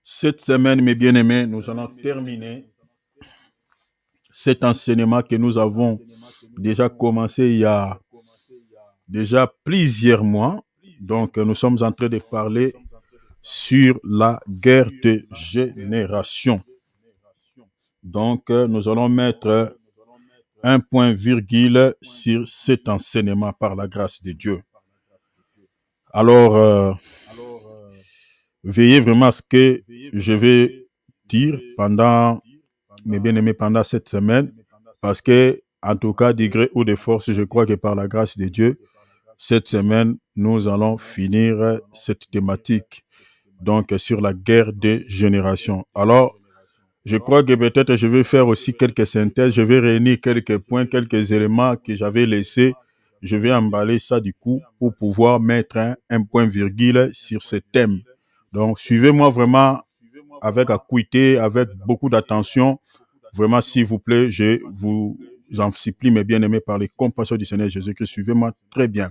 Cette semaine, mes bien-aimés, nous allons terminer cet enseignement que nous avons déjà commencé il y a déjà plusieurs mois. Donc, nous sommes en train de parler sur la guerre de génération. Donc, nous allons mettre un point virgule sur cet enseignement par la grâce de Dieu. Alors, veillez vraiment à ce que je vais dire pendant, mes bien-aimés, pendant cette semaine, parce que, en tout cas, de gré ou de force, je crois que par la grâce de Dieu, cette semaine, nous allons finir cette thématique, donc sur la guerre des générations. Alors, je crois que peut-être je vais faire aussi quelques synthèses, je vais réunir quelques points, quelques éléments que j'avais laissés. Je vais emballer ça du coup pour pouvoir mettre un point virgule sur ce thème. Donc, suivez-moi vraiment avec acuité, avec beaucoup d'attention. Vraiment, s'il vous plaît, je vous en supplie, mes bien-aimés, par les compassions du Seigneur Jésus-Christ, suivez-moi très bien.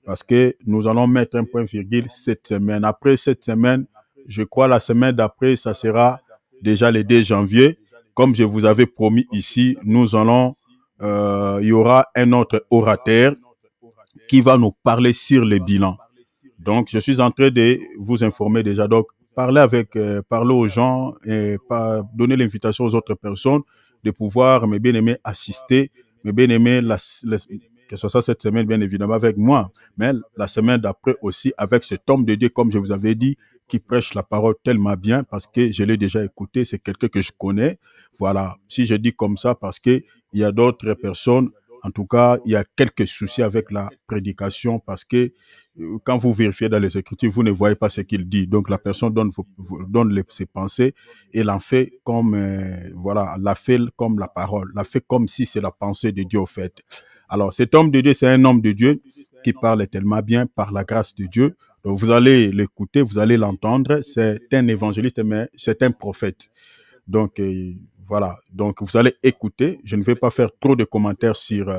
Parce que nous allons mettre un point virgule cette semaine. Après cette semaine, je crois la semaine d'après, ça sera déjà le 2 janvier. Comme je vous avais promis ici, il y aura un autre orateur qui va nous parler sur les bilans. Donc, je suis en train de vous informer déjà. Donc, parlez aux gens et donner l'invitation aux autres personnes de pouvoir, mes bien-aimés, assister, mes bien-aimés, que ce soit cette semaine, bien évidemment, avec moi, mais la semaine d'après aussi avec cet homme de Dieu, comme je vous avais dit, qui prêche la parole tellement bien parce que je l'ai déjà écouté, c'est quelqu'un que je connais. Voilà, si je dis comme ça, parce qu'il y a d'autres personnes, en tout cas, il y a quelques soucis avec la prédication parce que quand vous vérifiez dans les Écritures, vous ne voyez pas ce qu'il dit. Donc, la personne donne ses pensées et l'en fait comme, voilà, l'a fait comme la parole, l'a fait comme si c'est la pensée de Dieu, au fait. Alors, cet homme de Dieu, c'est un homme de Dieu qui parle tellement bien par la grâce de Dieu. Donc, vous allez l'écouter, vous allez l'entendre. C'est un évangéliste, mais c'est un prophète. Donc, voilà. Donc, vous allez écouter. Je ne vais pas faire trop de commentaires sur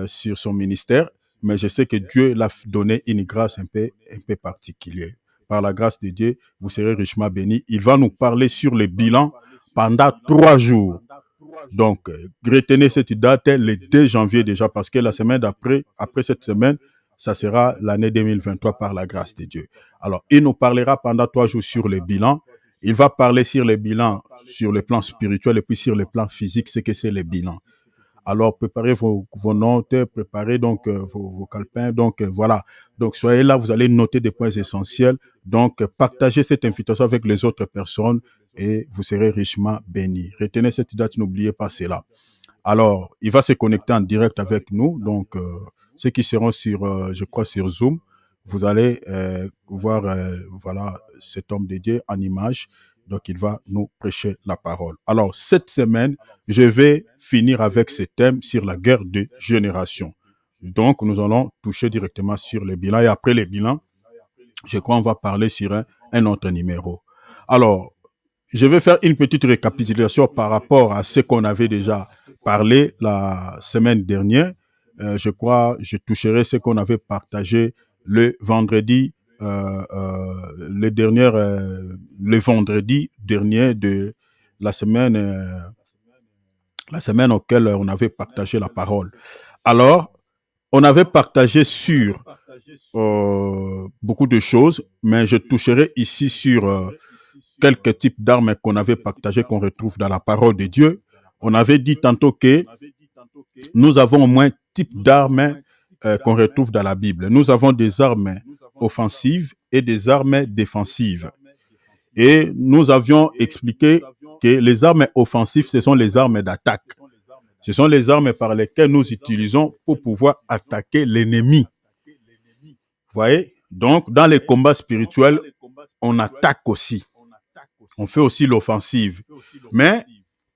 son ministère, mais je sais que Dieu l'a donné une grâce un peu particulière. Par la grâce de Dieu, vous serez richement bénis. Il va nous parler sur le bilan pendant 3 jours. Donc, retenez cette date, le 2 janvier déjà, parce que la semaine d'après, après cette semaine, ça sera l'année 2023 par la grâce de Dieu. Alors, il nous parlera pendant 3 jours sur les bilans. Il va parler sur les bilans, sur le plan spirituel et puis sur le plan physique, ce que c'est les bilans. Alors, préparez vos notes, préparez donc vos calepins. Donc, voilà. Donc, soyez là, vous allez noter des points essentiels. Donc, partagez cette invitation avec les autres personnes et vous serez richement bénis. Retenez cette date, n'oubliez pas cela. Alors, il va se connecter en direct avec nous. Donc, ceux qui seront je crois, sur Zoom, vous allez voir, voilà, cet homme de Dieu en image. Donc, il va nous prêcher la parole. Alors, cette semaine, je vais finir avec ce thème sur la guerre de génération. Donc, nous allons toucher directement sur les bilans. Et après les bilans, je crois qu'on va parler sur un autre numéro. Alors, je vais faire une petite récapitulation par rapport à ce qu'on avait déjà parlé la semaine dernière. Je crois je toucherai ce qu'on avait partagé le vendredi, le vendredi dernier de la semaine auquel on avait partagé la parole. Alors, on avait partagé sur beaucoup de choses, mais je toucherai ici sur quelques types d'armes qu'on avait partagées, qu'on retrouve dans la parole de Dieu. On avait dit tantôt que nous avons au moins type d'armes qu'on retrouve dans la Bible. Nous avons des armes offensives et des armes défensives. Et nous avions expliqué que les armes offensives, ce sont les armes d'attaque. Ce sont les armes par lesquelles nous utilisons pour pouvoir attaquer l'ennemi. Vous voyez? Donc, dans les combats spirituels, on attaque aussi. On fait aussi l'offensive. Mais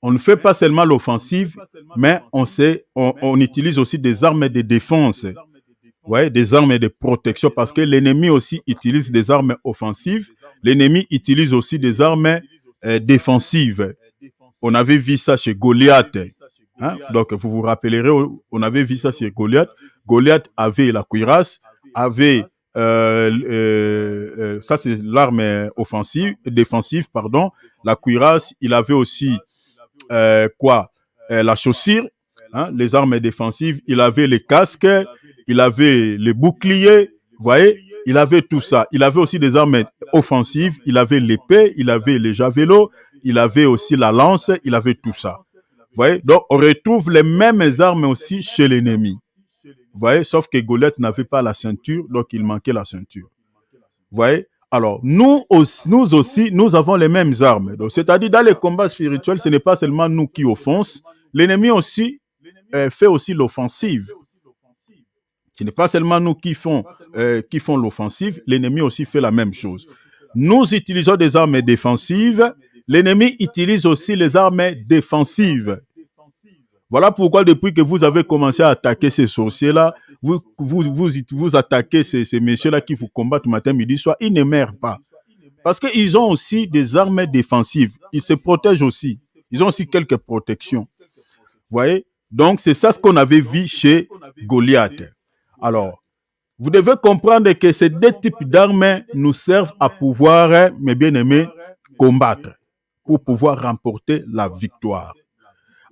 on ne fait pas seulement l'offensive, mais on utilise aussi des armes de défense. Ouais, des armes de protection, parce que l'ennemi aussi utilise des armes offensives. L'ennemi utilise aussi des armes défensives. On avait vu ça chez Goliath. Hein? Donc, vous vous rappellerez, on avait vu ça chez Goliath. Goliath avait la cuirasse, avait ça c'est l'arme défensive, pardon. La cuirasse, il avait aussi la chaussure, hein, les armes défensives, il avait les casques, il avait les boucliers, vous voyez, il avait tout ça. Il avait aussi des armes offensives, il avait l'épée, il avait les javelots, il avait aussi la lance, il avait tout ça. Vous voyez, donc on retrouve les mêmes armes aussi chez l'ennemi. Vous voyez, sauf que Goliath n'avait pas la ceinture, donc il manquait la ceinture. Vous voyez, alors nous aussi, nous avons les mêmes armes. Donc, c'est-à-dire, dans les combats spirituels, ce n'est pas seulement nous qui offensons, l'ennemi aussi fait aussi l'offensive. Ce n'est pas seulement nous qui font l'offensive, l'ennemi aussi fait la même chose. Nous utilisons des armes défensives, l'ennemi utilise aussi les armes défensives. Voilà pourquoi depuis que vous avez commencé à attaquer ces sorciers-là, vous attaquez ces messieurs-là qui vous combattent matin, midi, soir, ils ne meurent pas. Parce qu'ils ont aussi des armes défensives. Ils se protègent aussi. Ils ont aussi quelques protections. Vous voyez? Donc, c'est ça ce qu'on avait vu chez Goliath. Alors, vous devez comprendre que ces deux types d'armes nous servent à pouvoir, mes bien-aimés, combattre, pour pouvoir remporter la victoire.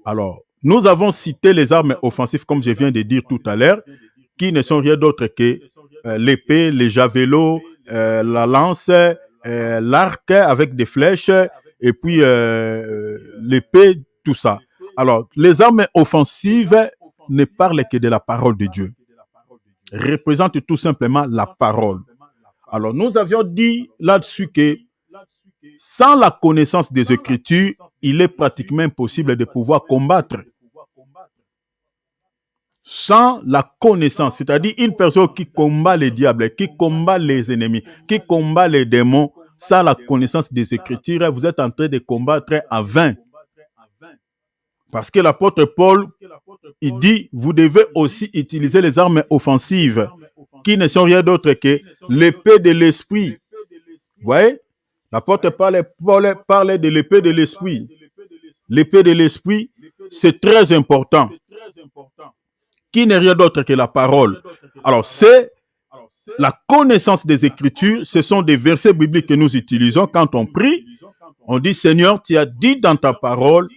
Alors, nous avons cité les armes offensives, comme je viens de dire tout à l'heure, qui ne sont rien d'autre que l'épée, les javelots, la lance, l'arc avec des flèches, et puis l'épée, tout ça. Alors, les armes offensives ne parlent que de la parole de Dieu. Représentent tout simplement la parole. Alors, nous avions dit là-dessus que sans la connaissance des Écritures, il est pratiquement impossible de pouvoir combattre. Sans la connaissance, c'est-à-dire une personne qui combat les diables, qui combat les ennemis, qui combat les démons, sans la connaissance des Écritures, vous êtes en train de combattre en vain. Parce que l'apôtre Paul, il dit, vous devez aussi utiliser les armes offensives, qui ne sont rien d'autre que l'épée de l'esprit. Vous voyez? L'apôtre Paul parlait de l'épée de l'esprit. L'épée de l'esprit, c'est très important. Qui n'est rien d'autre que la parole. Alors, c'est la connaissance des Écritures. Ce sont des versets bibliques que nous utilisons quand on prie. On dit, Seigneur, tu as dit dans ta parole,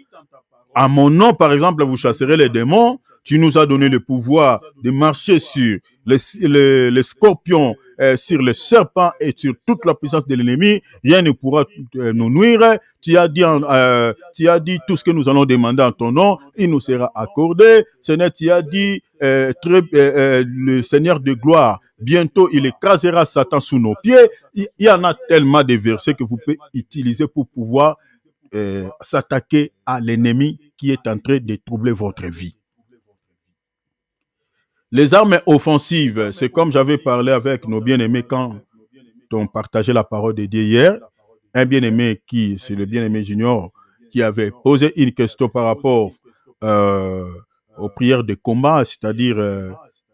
à mon nom, par exemple, vous chasserez les démons. Tu nous as donné le pouvoir de marcher sur les scorpions, sur les serpents et sur toute la puissance de l'ennemi. Rien ne pourra nous nuire. Tu as dit tout ce que nous allons demander en ton nom, il nous sera accordé. Seigneur, tu as dit le Seigneur de gloire, bientôt il écrasera Satan sous nos pieds. Il y en a tellement de versets que vous pouvez utiliser pour pouvoir s'attaquer à l'ennemi qui est en train de troubler votre vie. Les armes offensives, c'est comme j'avais parlé avec nos bien-aimés quand on partageait la parole de Dieu hier. Un bien-aimé c'est le bien-aimé Junior, qui avait posé une question par rapport aux prières de combat, c'est-à-dire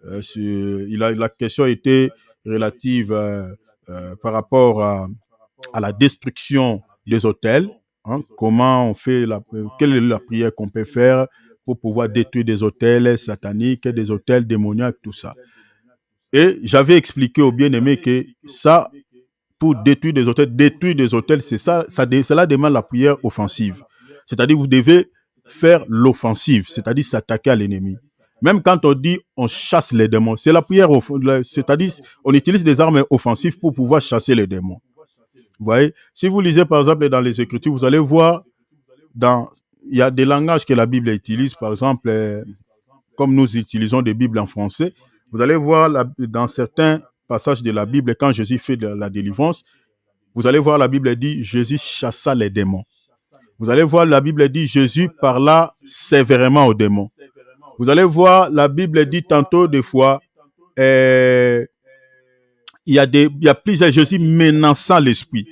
la question était relative par rapport à la destruction des autels. Hein, comment on fait quelle est la prière qu'on peut faire pour pouvoir détruire des autels sataniques, des autels démoniaques, tout ça. Et j'avais expliqué aux bien-aimés que ça, pour détruire des autels, c'est ça, cela demande la prière offensive. C'est-à-dire, vous devez faire l'offensive, c'est-à-dire s'attaquer à l'ennemi. Même quand on dit on chasse les démons, c'est la prière, c'est-à-dire on utilise des armes offensives pour pouvoir chasser les démons. Vous voyez, si vous lisez par exemple dans les Écritures, vous allez voir, il y a des langages que la Bible utilise, par exemple, comme nous utilisons des Bibles en français, vous allez voir dans certains passages de la Bible, quand Jésus fait de la délivrance, vous allez voir la Bible dit Jésus chassa les démons. Vous allez voir la Bible dit Jésus parla sévèrement aux démons. Vous allez voir la Bible dit tantôt des fois, il y a plusieurs Jésus menaçant l'esprit.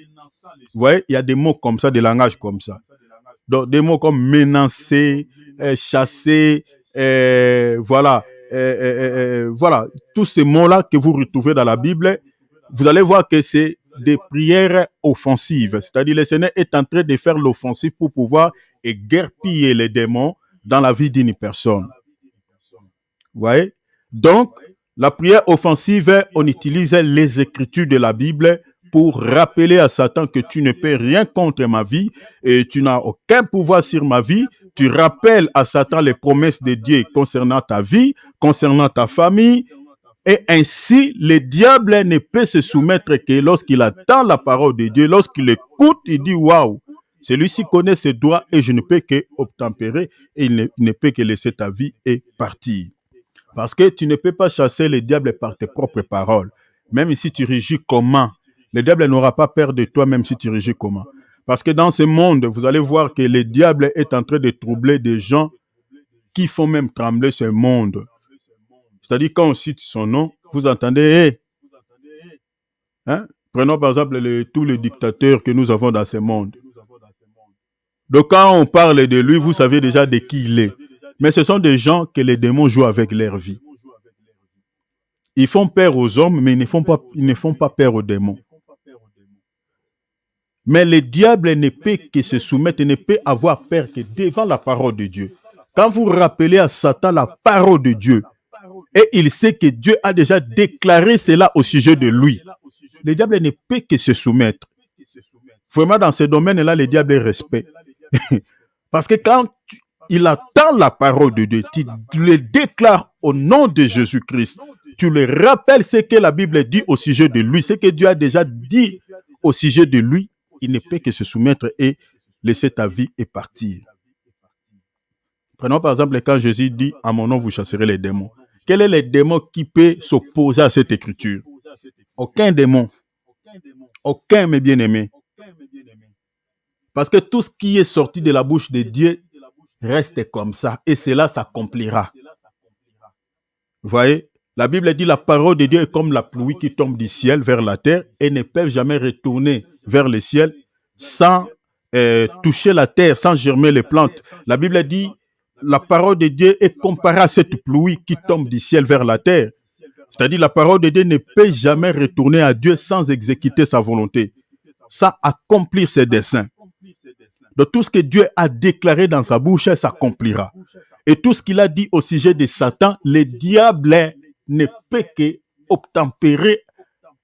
Vous voyez, il y a des mots comme ça, des langages comme ça. Donc, des mots comme menacer, chasser, voilà. Voilà, tous ces mots-là que vous retrouvez dans la Bible, vous allez voir que c'est des prières offensives. C'est-à-dire, le Seigneur est en train de faire l'offensive pour pouvoir éguerpiller les démons dans la vie d'une personne. Vous voyez? Donc, La prière offensive, on utilise les écritures de la Bible pour rappeler à Satan que tu ne peux rien contre ma vie et tu n'as aucun pouvoir sur ma vie. Tu rappelles à Satan les promesses de Dieu concernant ta vie, concernant ta famille. Et ainsi, le diable ne peut se soumettre que lorsqu'il attend la parole de Dieu, lorsqu'il écoute, il dit waouh, celui-ci connaît ses droits et je ne peux que obtempérer et il ne peut que laisser ta vie et partir. Parce que tu ne peux pas chasser le diable par tes propres paroles. Même si tu régis comment, le diable n'aura pas peur de toi, même si tu régis comment. Parce que dans ce monde, vous allez voir que le diable est en train de troubler des gens qui font même trembler ce monde. C'est-à-dire, quand on cite son nom, vous entendez, hey, hein? Prenons par exemple tous les dictateurs que nous avons dans ce monde. Donc, quand on parle de lui, vous savez déjà de qui il est. Mais ce sont des gens que les démons jouent avec leur vie. Ils font peur aux hommes, mais ils ne font pas peur aux démons. Mais le diable ne peut que se soumettre, ne peut avoir peur que devant la parole de Dieu. Quand vous rappelez à Satan la parole de Dieu, et il sait que Dieu a déjà déclaré cela au sujet de lui, le diable ne peut que se soumettre. Vraiment, dans ce domaine-là, le diable est respect. Parce que quand il attend la parole de Dieu, tu le déclares au nom de Jésus-Christ. Tu le rappelles ce que la Bible dit au sujet de lui, ce que Dieu a déjà dit au sujet de lui. Il ne peut que se soumettre et laisser ta vie et partir. Prenons par exemple quand Jésus dit « À mon nom, vous chasserez les démons ». Quel est le démon qui peut s'opposer à cette écriture? Aucun démon. Aucun, mes bien-aimés. Parce que tout ce qui est sorti de la bouche de Dieu reste comme ça et cela s'accomplira. Vous voyez, la Bible dit la parole de Dieu est comme la pluie qui tombe du ciel vers la terre et ne peut jamais retourner vers le ciel sans toucher la terre, sans germer les plantes. La Bible dit la parole de Dieu est comparée à cette pluie qui tombe du ciel vers la terre. C'est-à-dire la parole de Dieu ne peut jamais retourner à Dieu sans exécuter sa volonté, sans accomplir ses desseins. Donc tout ce que Dieu a déclaré dans sa bouche s'accomplira. Et tout ce qu'il a dit au sujet de Satan, le diable ne peut qu'obtempérer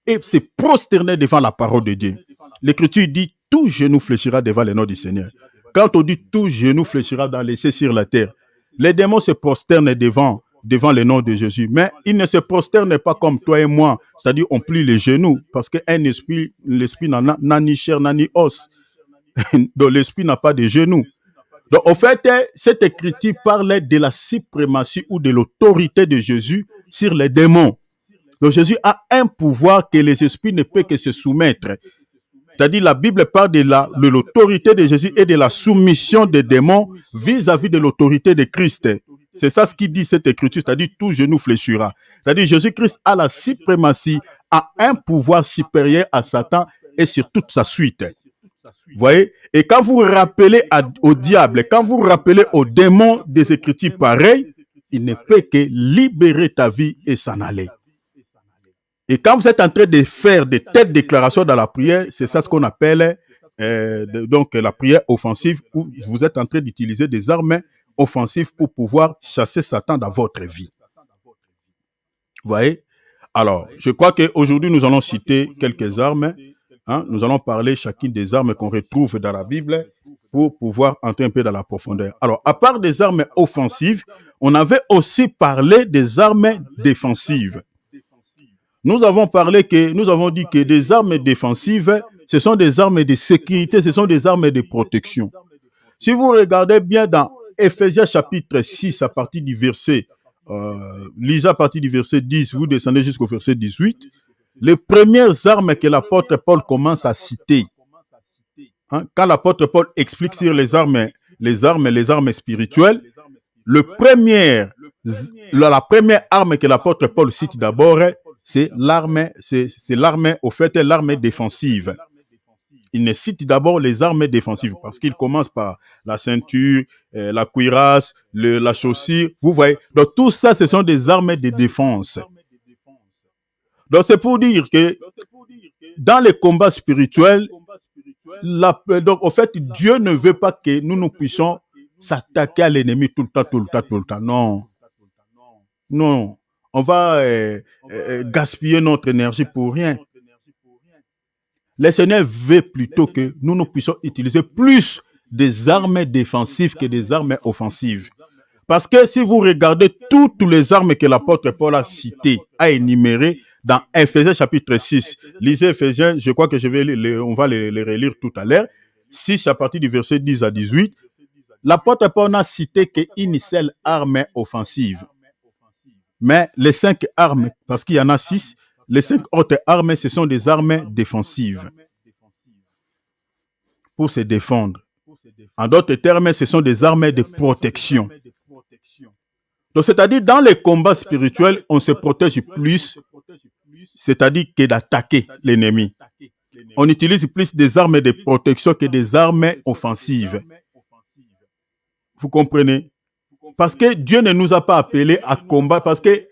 et se prosterner devant la parole de Dieu. L'Écriture dit tout genou fléchira devant le nom du Seigneur. Quand on dit tout genou fléchira dans les cieux sur la terre, les démons se prosternent devant le nom de Jésus. Mais ils ne se prosternent pas comme toi et moi, c'est-à-dire on plie les genoux, parce qu'un esprit, l'esprit n'a ni chair, n'a ni os. Donc l'esprit n'a pas de genoux. Donc, au fait, cette écriture parlait de la suprématie ou de l'autorité de Jésus sur les démons. Donc, Jésus a un pouvoir que les esprits ne peuvent que se soumettre. C'est-à-dire, la Bible parle de l'autorité de Jésus et de la soumission des démons vis-à-vis de l'autorité de Christ. C'est ça ce qui dit cette écriture, c'est-à-dire tout genou fléchira. C'est-à-dire, Jésus-Christ a la suprématie, a un pouvoir supérieur à Satan et sur toute sa suite. Vous voyez? Et quand vous rappelez au diable, quand vous rappelez aux démons des écritures pareilles, il ne peut que libérer ta vie et s'en aller. Et quand vous êtes en train de faire de telles déclarations dans la prière, c'est ça ce qu'on appelle donc la prière offensive, où vous êtes en train d'utiliser des armes offensives pour pouvoir chasser Satan dans votre vie. Vous voyez? Alors, je crois qu'aujourd'hui, nous allons citer quelques armes. Nous allons parler chacune des armes qu'on retrouve dans la Bible pour pouvoir entrer un peu dans la profondeur. Alors, à part des armes offensives, on avait aussi parlé des armes défensives. Nous avons dit que des armes défensives, ce sont des armes de sécurité, ce sont des armes de protection. Si vous regardez bien dans Éphésiens chapitre 6, à partir du verset, lisez à partir du verset 10, vous descendez jusqu'au verset 18, les premières armes que l'apôtre Paul commence à citer, quand l'apôtre Paul explique sur les armes spirituelles, la première arme que l'apôtre Paul cite d'abord, c'est l'arme défensive. Il ne cite d'abord les armes défensives parce qu'il commence par la ceinture, la cuirasse, la chaussure. Vous voyez, donc tout ça, ce sont des armes de défense. Donc c'est pour dire que dans les combats spirituels, donc en fait, Dieu ne veut pas que nous puissions s'attaquer à l'ennemi tout le temps. Non. gaspiller notre énergie pour rien. Le Seigneur veut plutôt que nous puissions utiliser plus des armes défensives que des armes offensives. Parce que si vous regardez toutes les armes que l'apôtre Paul a citées, a énumérées dans Éphésiens chapitre 6, lisez Éphésiens, je crois que on va les relire tout à l'heure, 6 à partir du verset 10 à 18, l'apôtre Paul n'a cité qu'une seule arme offensive. Mais les 5 armes, parce qu'il y en a 6, les 5 autres armes, ce sont des armes défensives pour se défendre. En d'autres termes, ce sont des armes de protection. Donc, c'est-à-dire, dans les combats spirituels, on se protège plus, c'est-à-dire que d'attaquer l'ennemi. On utilise plus des armes de protection que des armes offensives. Vous comprenez? Parce que Dieu ne nous a pas appelés à combattre, parce que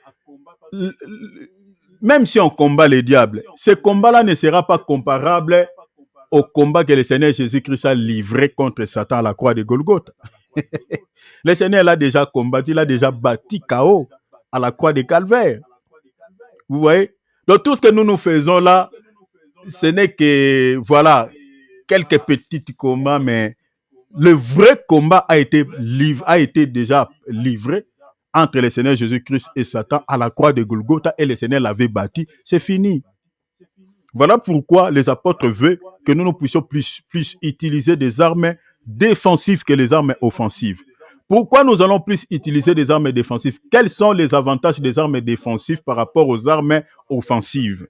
même si on combat les diables, ce combat-là ne sera pas comparable au combat que le Seigneur Jésus-Christ a livré contre Satan à la croix de Golgotha. Le Seigneur l'a déjà combattu, il a déjà bâti KO à la croix de Calvaire. Vous voyez? Donc tout ce que nous faisons là, ce n'est que, voilà, quelques petits combats, mais le vrai combat a été déjà livré entre le Seigneur Jésus-Christ et Satan à la croix de Golgotha, et le Seigneur l'avait bâti. C'est fini. Voilà pourquoi les apôtres veulent que nous puissions plus utiliser des armes défensives que les armes offensives. Pourquoi nous allons plus utiliser des armes défensives? Quels sont les avantages des armes défensives par rapport aux armes offensives?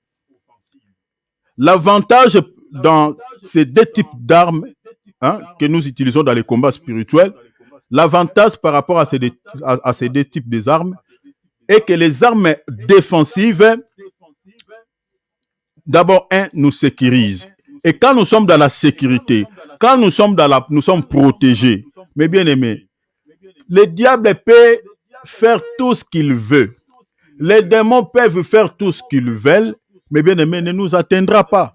L'avantage dans ces deux types d'armes que nous utilisons dans les combats spirituels, l'avantage par rapport à ces deux types d'armes est que les armes défensives, d'abord, nous sécurisent. Et quand nous sommes dans la sécurité, quand nous sommes protégés, mes bien-aimés, le diable peut faire tout ce qu'il veut. Les démons peuvent faire tout ce qu'ils veulent, mais bien aimé, ne nous atteindra pas.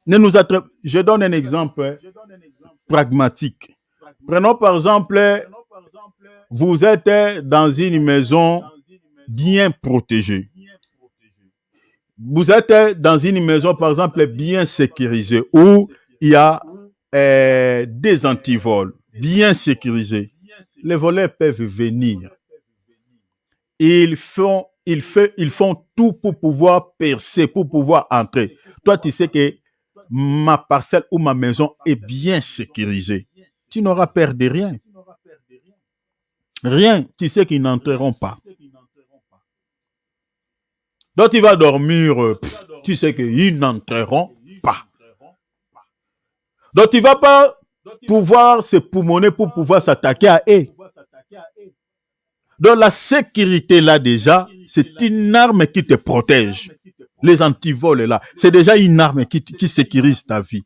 Je donne un exemple pragmatique. Prenons par exemple, vous êtes dans une maison bien protégée. Vous êtes dans une maison, par exemple, bien sécurisée, où il y a des antivols bien sécurisés. Les voleurs peuvent venir. Ils font tout pour pouvoir percer, pour pouvoir entrer. Toi, tu sais que ma parcelle ou ma maison est bien sécurisée. Tu n'auras peur de rien. Rien, tu sais qu'ils n'entreront pas. Donc, tu vas dormir, tu sais qu'ils n'entreront pas. Donc, tu ne vas pas pouvoir se poumonner pour pouvoir s'attaquer à eux. Donc, la sécurité, là, déjà, c'est une arme qui te protège. Les antivols, là, c'est déjà une arme qui sécurise ta vie.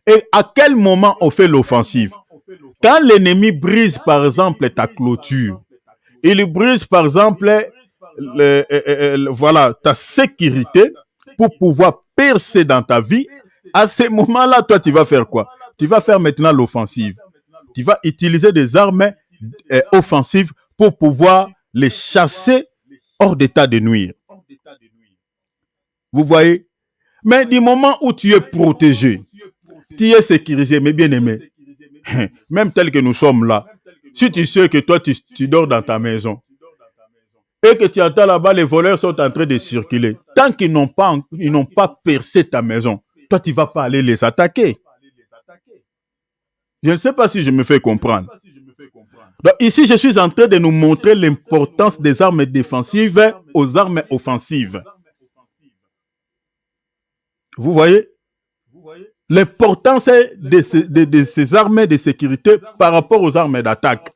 Et à quel moment on fait l'offensive? Quand l'ennemi brise, par exemple, ta clôture, il brise, par exemple, voilà, ta sécurité pour pouvoir percer dans ta vie, à ce moment-là, toi, tu vas faire quoi? Tu vas faire maintenant l'offensive. Tu vas utiliser des armes offensives pour pouvoir les chasser hors d'état de nuire. Vous voyez? Mais du moment où tu es protégé, tu es sécurisé, mes bien-aimés, même tel que nous sommes là, si tu sais que toi, tu dors dans ta maison et que tu entends là-bas, les voleurs sont en train de circuler, tant qu'ils n'ont pas percé ta maison, toi, tu ne vas pas aller les attaquer. Je ne sais pas si je me fais comprendre. Donc ici, je suis en train de nous montrer l'importance des armes défensives aux armes offensives. Vous voyez? L'importance de ces armes de sécurité par rapport aux armes d'attaque.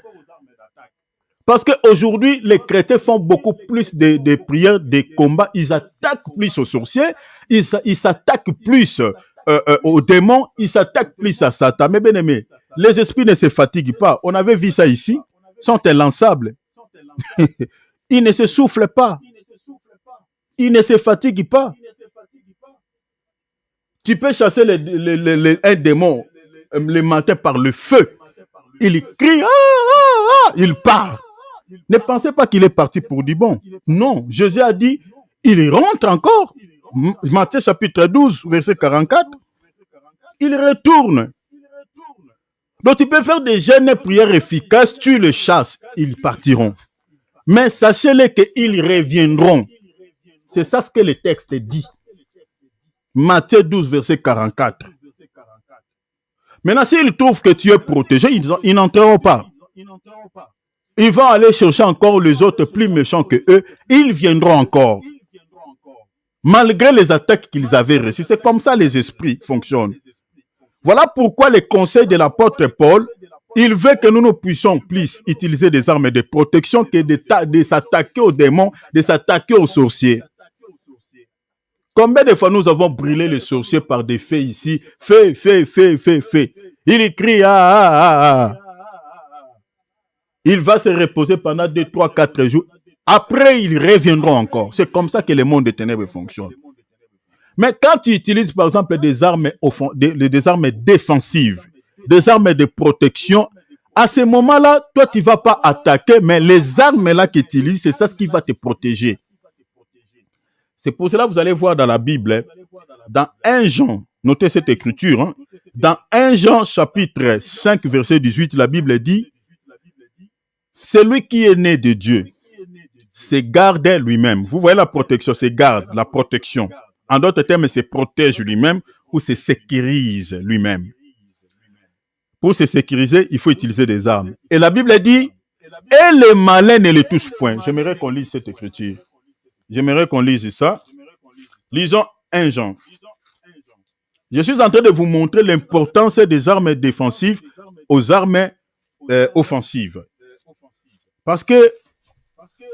Parce qu'aujourd'hui, les chrétiens font beaucoup plus de prières, de combats. Ils attaquent plus aux sorciers, ils s'attaquent plus aux démons, ils s'attaquent plus à Satan. Mais bien aimé, les esprits ne se fatiguent pas. On avait vu ça ici. Ils sont inlançables. Ils ne se soufflent pas. Ils ne se fatiguent pas. Tu peux chasser un démon le matin par le feu. Il crie, il part. Ne pensez pas qu'il est parti pour du bon. Non, Jésus a dit, il rentre encore. Matthieu chapitre 12, verset 44. Il retourne. Donc tu peux faire des jeûnes et prières efficaces, tu les chasses, ils partiront. Mais sachez-les qu'ils reviendront. C'est ça ce que le texte dit. Matthieu 12, verset 44. Maintenant, s'ils trouvent que tu es protégé, ils n'entreront pas. Ils vont aller chercher encore les autres plus méchants que eux. Ils viendront encore. Malgré les attaques qu'ils avaient reçues. C'est comme ça les esprits fonctionnent. Voilà pourquoi les conseils de l'apôtre Paul, il veut que nous puissions plus utiliser des armes de protection que de s'attaquer aux démons, de s'attaquer aux sorciers. Combien de fois nous avons brûlé les sorciers par des faits ici? Fait. Il crie, Il va se reposer pendant 2, 3, 4 jours. Après, ils reviendront encore. C'est comme ça que le monde des ténèbres fonctionne. Mais quand tu utilises, par exemple, des armes défensives, des armes de protection, à ce moment-là, toi, tu ne vas pas attaquer, mais les armes-là qu'ils utilisent, c'est ça ce qui va te protéger. C'est pour cela que vous allez voir dans la Bible, dans 1 Jean, notez cette écriture, hein, dans 1 Jean chapitre 5, verset 18, la Bible dit, celui qui est né de Dieu se garde lui-même. Vous voyez la protection, c'est garde, la protection. En d'autres termes, se protège lui-même ou se sécurise lui-même. Pour se sécuriser, il faut utiliser des armes. Et la Bible dit, et les malins ne les touchent point. J'aimerais qu'on lise cette écriture. J'aimerais qu'on lise ça. Lisons 1 Jean. Je suis en train de vous montrer l'importance des armes défensives aux armes offensives. Parce que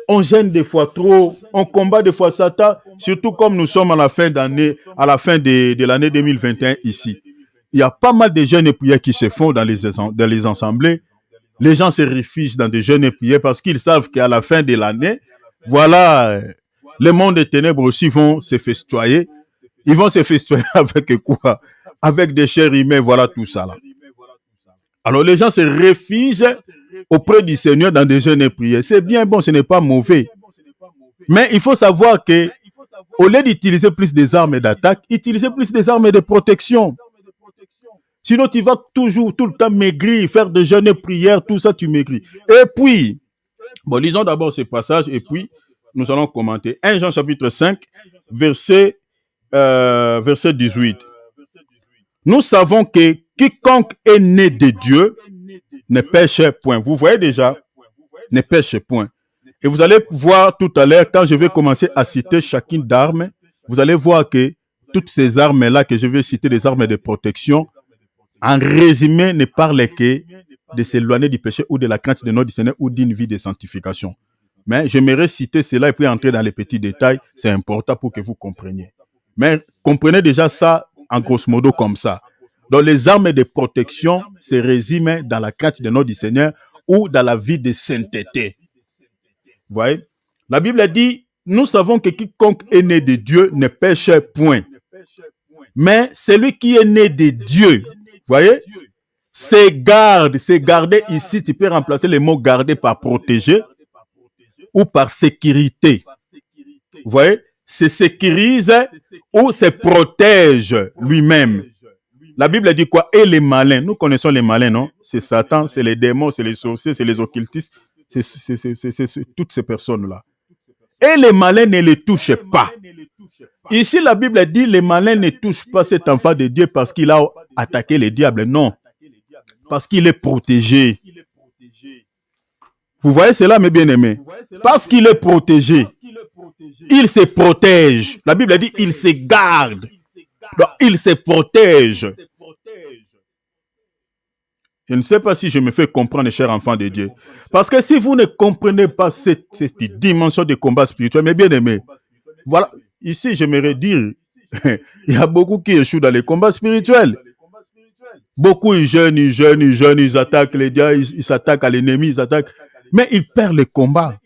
on gêne des fois trop, on combat des fois Satan, surtout comme nous sommes à la fin d'année, à la fin de l'année 2021 ici. Il y a pas mal de jeûnes et prières qui se font dans les assemblées. Les gens se réfugient dans des jeûnes et prières parce qu'ils savent qu'à la fin de l'année, voilà, le monde des ténèbres aussi vont se festoyer. Ils vont se festoyer avec quoi? Avec des chairs humaines, voilà tout ça là. Alors les gens se réfugient auprès du Seigneur dans des jeûnes et prières. C'est bien bon, ce n'est pas mauvais. Mais il faut savoir que au lieu d'utiliser plus des armes d'attaque, utilisez plus des armes de protection. Sinon, tu vas toujours, tout le temps maigrir, faire des jeûnes et prières, tout ça, tu maigris. Et puis, bon, lisons d'abord ce passage et puis nous allons commenter. 1 Jean chapitre 5, verset 18. Nous savons que quiconque est né de Dieu ne pêche point. Vous voyez déjà, ne pêche point. Et vous allez voir tout à l'heure, quand je vais commencer à citer chacune d'armes, vous allez voir que toutes ces armes-là que je vais citer, des armes de protection, en résumé, ne parlent que de s'éloigner du péché ou de la crainte de notre Seigneur ou d'une vie de sanctification. Mais j'aimerais citer cela et puis entrer dans les petits détails. C'est important pour que vous compreniez. Mais comprenez déjà ça en grosso modo comme ça. Donc les armes de protection se résument dans la crainte de notre Seigneur ou dans la vie de sainteté. Vous voyez? La Bible dit, nous savons que quiconque est né de Dieu ne pêche point. Mais celui qui est né de Dieu, vous voyez, c'est garde. C'est garder ici, tu peux remplacer le mot garder par protéger ou par sécurité. Vous voyez, se sécurise ou se protège lui-même. La Bible dit quoi? Et les malins. Nous connaissons les malins, non? C'est Satan, c'est les démons, c'est les sorciers, c'est les occultistes. C'est toutes ces personnes-là. Et les malins ne les touchent pas. Ici, la Bible dit les malins ne touchent pas cet enfant de Dieu parce qu'il a attaqué le diable. Non. Parce qu'il est protégé. Vous voyez cela, mes bien-aimés? Parce qu'il est protégé. Il se protège. La Bible dit il se garde. Donc, il se protège. Je ne sais pas si je me fais comprendre, chers enfants de Dieu. Parce que si vous ne comprenez pas cette dimension de combat spirituel, mes bien-aimés, voilà, ici, j'aimerais dire, il y a beaucoup qui échouent dans les combats spirituels. Beaucoup, ils jeûnent, ils attaquent les diables, ils s'attaquent à l'ennemi, ils attaquent, mais ils perdent le combat.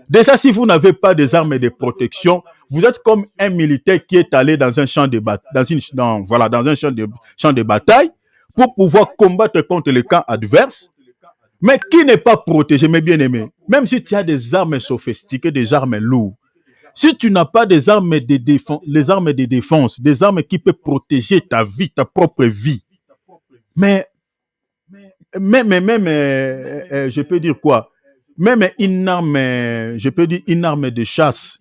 Déjà, si vous n'avez pas des armes de protection, vous êtes comme un militaire qui est allé dans un champ de bataille, dans un champ de bataille, pour pouvoir combattre contre le camp adverse. Mais qui n'est pas protégé, mes bien-aimés? Même si tu as des armes sophistiquées, des armes lourdes, si tu n'as pas des armes de défense, les armes de défense, des armes qui peuvent protéger ta vie, ta propre vie, mais je peux dire quoi? Même une arme, je peux dire une arme de chasse,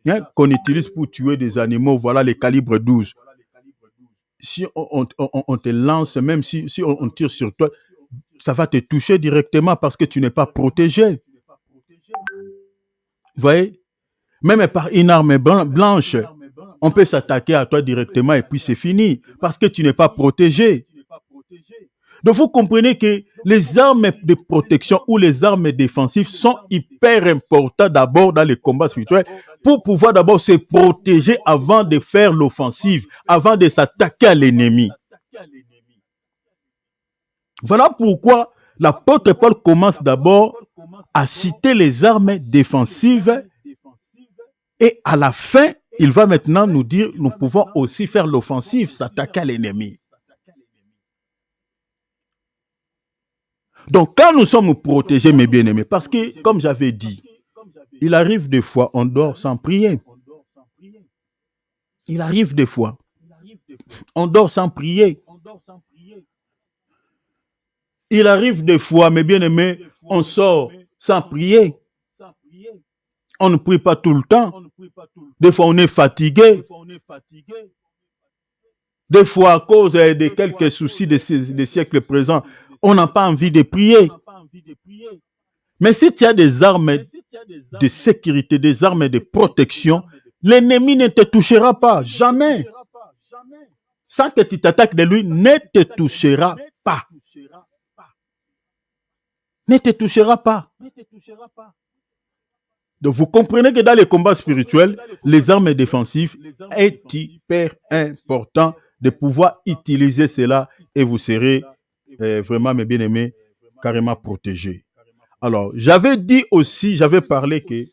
hein, qu'on utilise pour tuer des animaux, voilà les calibres 12. Si on te lance, même si on tire sur toi, ça va te toucher directement parce que tu n'es pas protégé. Vous voyez? Même par une arme blanche, on peut s'attaquer à toi directement et puis c'est fini parce que tu n'es pas protégé. Donc vous comprenez que les armes de protection ou les armes défensives sont hyper importantes d'abord dans les combats spirituels pour pouvoir d'abord se protéger avant de faire l'offensive, avant de s'attaquer à l'ennemi. Voilà pourquoi l'apôtre Paul commence d'abord à citer les armes défensives et à la fin, il va maintenant nous dire, nous pouvons aussi faire l'offensive, s'attaquer à l'ennemi. Donc, quand nous sommes protégés, mes bien-aimés, parce que, comme j'avais dit, il arrive des fois, on dort sans prier. Il arrive des fois, on dort sans prier. Il arrive des fois, mes bien-aimés, on sort sans prier. On ne prie pas tout le temps. Des fois, on est fatigué. Des fois, à cause de quelques soucis des siècles présents, on n'a pas envie de prier. Mais si tu as des armes de sécurité, des armes de protection, l'ennemi ne te touchera pas, jamais. Sans que tu t'attaques de lui, ne te touchera pas. Ne te touchera pas. Donc vous comprenez que dans les combats spirituels, les armes défensives est hyper important de pouvoir utiliser cela et vous serez vraiment, mes bien-aimés, carrément protégés. Alors, j'avais dit aussi, j'avais parlé que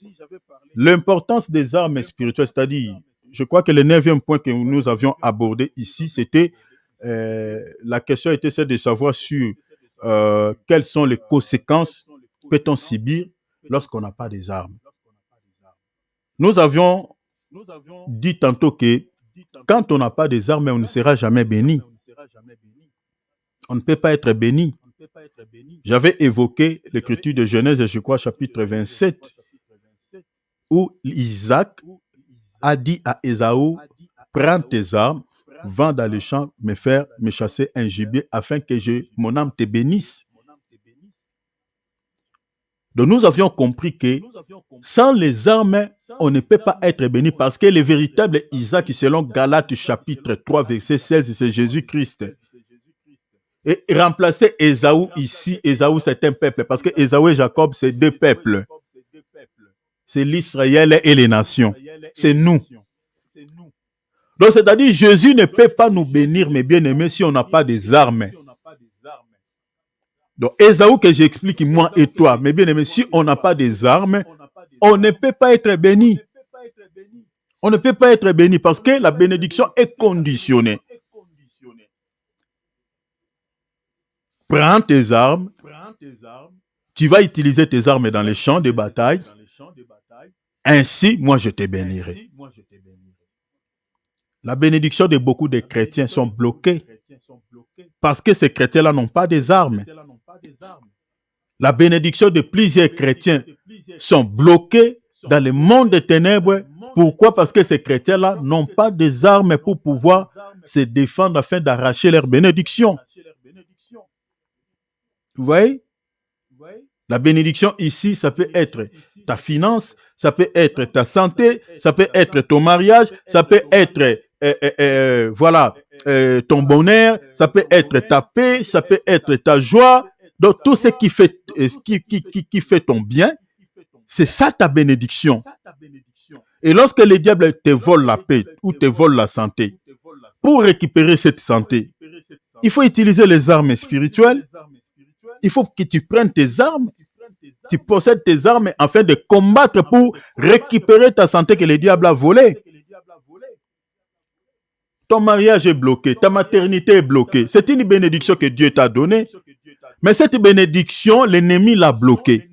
l'importance des armes spirituelles, c'est-à-dire, je crois que le 9e point que nous avions abordé ici, c'était, la question était celle de savoir sur quelles sont les conséquences peut-on subir lorsqu'on n'a pas des armes. Nous avions dit tantôt que quand on n'a pas des armes, on ne sera jamais béni. On ne peut pas être béni. J'avais évoqué l'écriture de Genèse, je crois, chapitre 27, où Isaac a dit à Ésaü, prends tes armes, va dans le champ me chasser un gibier afin que mon âme te bénisse. Donc nous avions compris que sans les armes, on ne peut pas être béni parce que le véritable Isaac, selon Galates chapitre 3, verset 16, c'est Jésus-Christ. Et remplacer Ésaü ici, Ésaü c'est un peuple, parce que Ésaü et Jacob c'est deux peuples. C'est l'Israël et les nations. C'est nous. Donc c'est-à-dire Jésus ne peut pas nous bénir, mes bien-aimés, si on n'a pas des armes. Donc Ésaü que j'explique, moi et toi, mes bien-aimés, si on n'a pas des armes, on ne peut pas être béni. On ne peut pas être béni parce que la bénédiction est conditionnée. Prends tes armes, tu vas utiliser tes armes dans les champs de bataille. Ainsi, moi, je te bénirai. La bénédiction de beaucoup de chrétiens sont bloquées parce que ces chrétiens-là n'ont pas des armes. La bénédiction de plusieurs chrétiens sont bloqués dans le monde des ténèbres. Pourquoi? Parce que ces chrétiens-là n'ont pas des armes pour pouvoir se défendre afin d'arracher leur bénédiction. Vous voyez? La bénédiction ici, ça peut être ta finance, ça peut être ta santé, ça peut être ton mariage, ça peut être ton bonheur, ça peut être ta paix, ça peut être ta joie. Donc tout ce qui fait ton bien, c'est ça ta bénédiction. Et lorsque le diable te vole la paix ou te vole la santé, pour récupérer cette santé, il faut utiliser les armes spirituelles. Il faut que tu prennes tes armes, tu possèdes tes armes afin de combattre pour récupérer ta santé que le diable a volée. Ton mariage est bloqué, ta maternité est bloquée. C'est une bénédiction que Dieu t'a donnée. Mais cette bénédiction, l'ennemi l'a bloquée.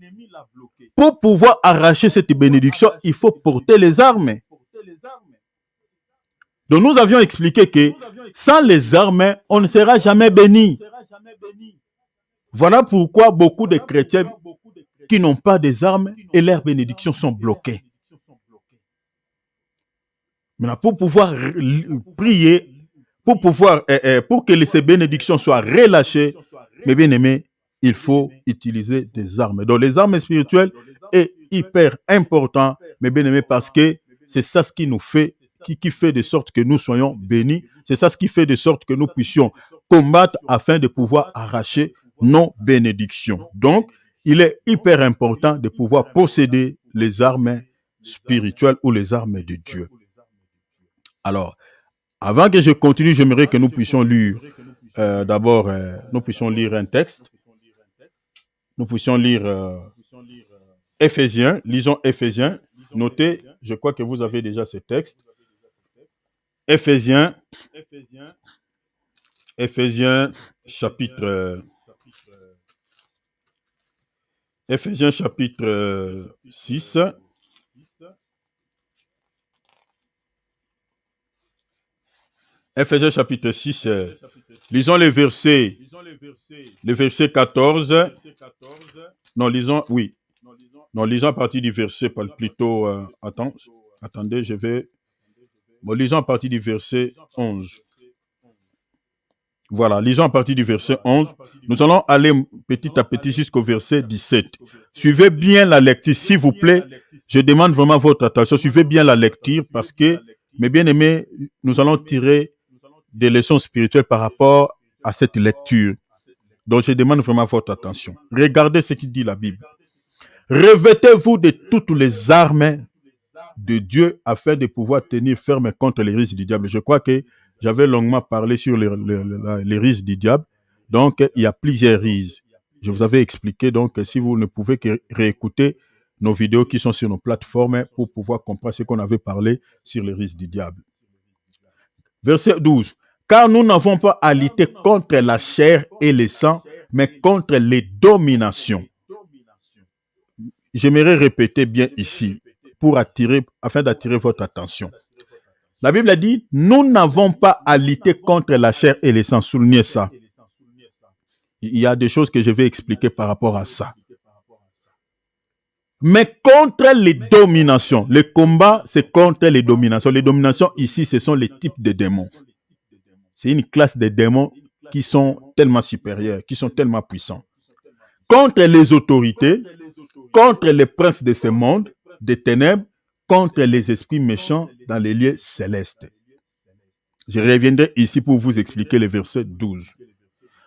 Pour pouvoir arracher cette bénédiction, il faut porter les armes. Donc nous avions expliqué que sans les armes, on ne sera jamais béni. Voilà pourquoi beaucoup de chrétiens qui n'ont pas des armes et leurs bénédictions sont bloquées. Maintenant, pour pouvoir prier, pour que ces bénédictions soient relâchées, mes bien-aimés, il faut utiliser des armes. Donc les armes spirituelles est hyper important, mes bien-aimés, parce que c'est ça ce qui nous fait, qui fait de sorte que nous soyons bénis. C'est ça ce qui fait de sorte que nous puissions combattre afin de pouvoir arracher nos bénédictions. Donc, il est hyper important de pouvoir posséder les armes spirituelles ou les armes de Dieu. Alors, avant que je continue, j'aimerais que nous puissions lire d'abord, nous puissions lire un texte. Nous puissions lire Éphésiens. Lisons Éphésiens. Notez, je crois que vous avez déjà ce texte. Éphésiens chapitre 6. Éphésiens chapitre 6. Lisons les versets 14. Non, lisons à partir du verset, plutôt, attendez, lisons à partir du verset 11. Voilà, lisons à partir du verset 11. Nous allons aller petit à petit jusqu'au verset 17. Suivez bien la lecture, s'il vous plaît. Je demande vraiment votre attention. Suivez bien la lecture parce que, mes bien-aimés, nous allons tirer des leçons spirituelles par rapport à cette lecture. Donc, je demande vraiment votre attention. Regardez ce qu'il dit la Bible. Revêtez-vous de toutes les armes de Dieu afin de pouvoir tenir ferme contre les risques du diable. Je crois que j'avais longuement parlé sur les risques du diable. Donc, il y a plusieurs risques. Je vous avais expliqué, donc, si vous ne pouvez que réécouter nos vidéos qui sont sur nos plateformes pour pouvoir comprendre ce qu'on avait parlé sur les risques du diable. Verset 12. Car nous n'avons pas à lutter contre la chair et le sang, mais contre les dominations. J'aimerais répéter bien ici, afin d'attirer votre attention. La Bible a dit, nous n'avons pas à lutter contre la chair et le sang. Soulignez ça. Il y a des choses que je vais expliquer par rapport à ça. Mais contre les dominations. Le combat, c'est contre les dominations. Les dominations, ici, ce sont les types de démons. C'est une classe de démons qui sont tellement supérieurs, qui sont tellement puissants. Contre les autorités, contre les princes de ce monde, des ténèbres, contre les esprits méchants dans les lieux célestes. Je reviendrai ici pour vous expliquer le verset 12.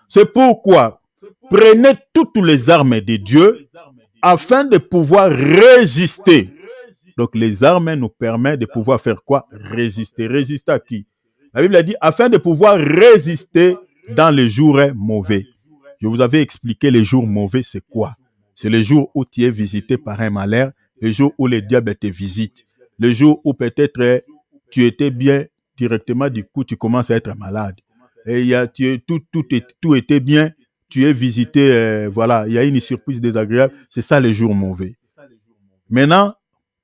C'est pourquoi prenez toutes les armes de Dieu afin de pouvoir résister. Donc les armes nous permettent de pouvoir faire quoi? Résister. Résister à qui? La Bible a dit afin de pouvoir résister dans les jours mauvais. Je vous avais expliqué les jours mauvais, c'est quoi? C'est les jours où tu es visité par un malheur, les jours où le diable te visite, les jours où peut-être tu étais bien directement, du coup tu commences à être malade. Et tout était bien, tu es visité, voilà, il y a une surprise désagréable, c'est ça les jours mauvais. Maintenant,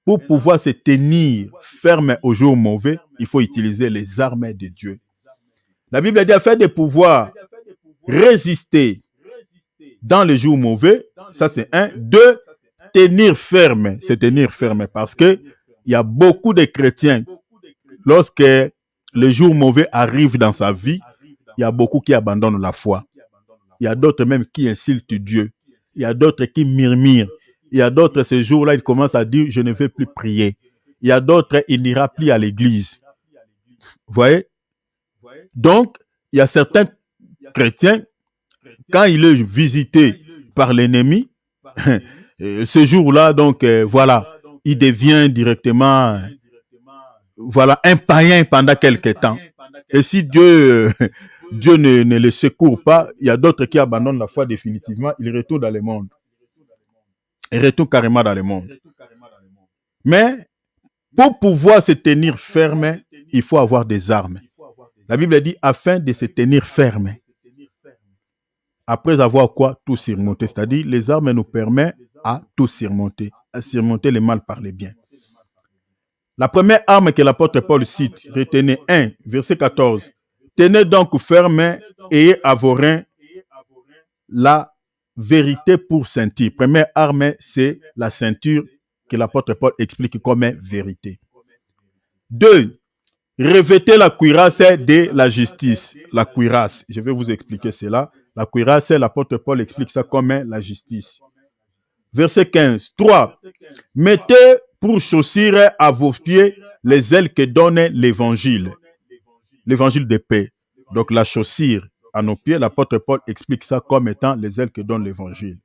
pour pouvoir se tenir ferme aux jours mauvais, il faut utiliser les armes de Dieu. La Bible a dit afin de pouvoir résister dans les jours mauvais, ça c'est un. Deux, tenir ferme, c'est tenir ferme parce que il y a beaucoup de chrétiens, lorsque les jours mauvais arrivent dans sa vie, il y a beaucoup qui abandonnent la foi. Il y a d'autres même qui insultent Dieu. Il y a d'autres qui murmurent. Il y a d'autres, ces jours-là, ils commencent à dire, je ne vais plus prier. Il y a d'autres, il n'ira plus à l'église. Vous voyez? Donc, il y a certains chrétiens, quand il est visité par l'ennemi, ce jour-là, donc, voilà, il devient directement, voilà, un païen pendant quelque temps. Et si Dieu ne le secourt pas, il y a d'autres qui abandonnent la foi définitivement, ils retournent dans le monde. Ils retournent carrément dans le monde. Mais, pour pouvoir se tenir ferme, il faut avoir des armes. La Bible dit, afin de se tenir ferme. après avoir quoi? Tout surmonté. C'est-à-dire, les armes nous permettent à tout surmonter, à surmonter le mal par le bien. La première arme que l'apôtre Paul cite, retenez 1, verset 14. Tenez donc ferme, ayez à vos reins la vérité pour ceinture. Première arme, c'est la ceinture que l'apôtre Paul explique comme vérité. 2. Revêtez la cuirasse de la justice. La cuirasse, je vais vous expliquer cela. La cuirasse, l'apôtre Paul explique ça comme la justice. Verset 15. 3. Mettez pour chaussure à vos pieds les ailes que donne l'évangile. L'évangile de paix. Donc la chaussure à nos pieds, l'apôtre Paul explique ça comme étant les ailes que donne l'évangile.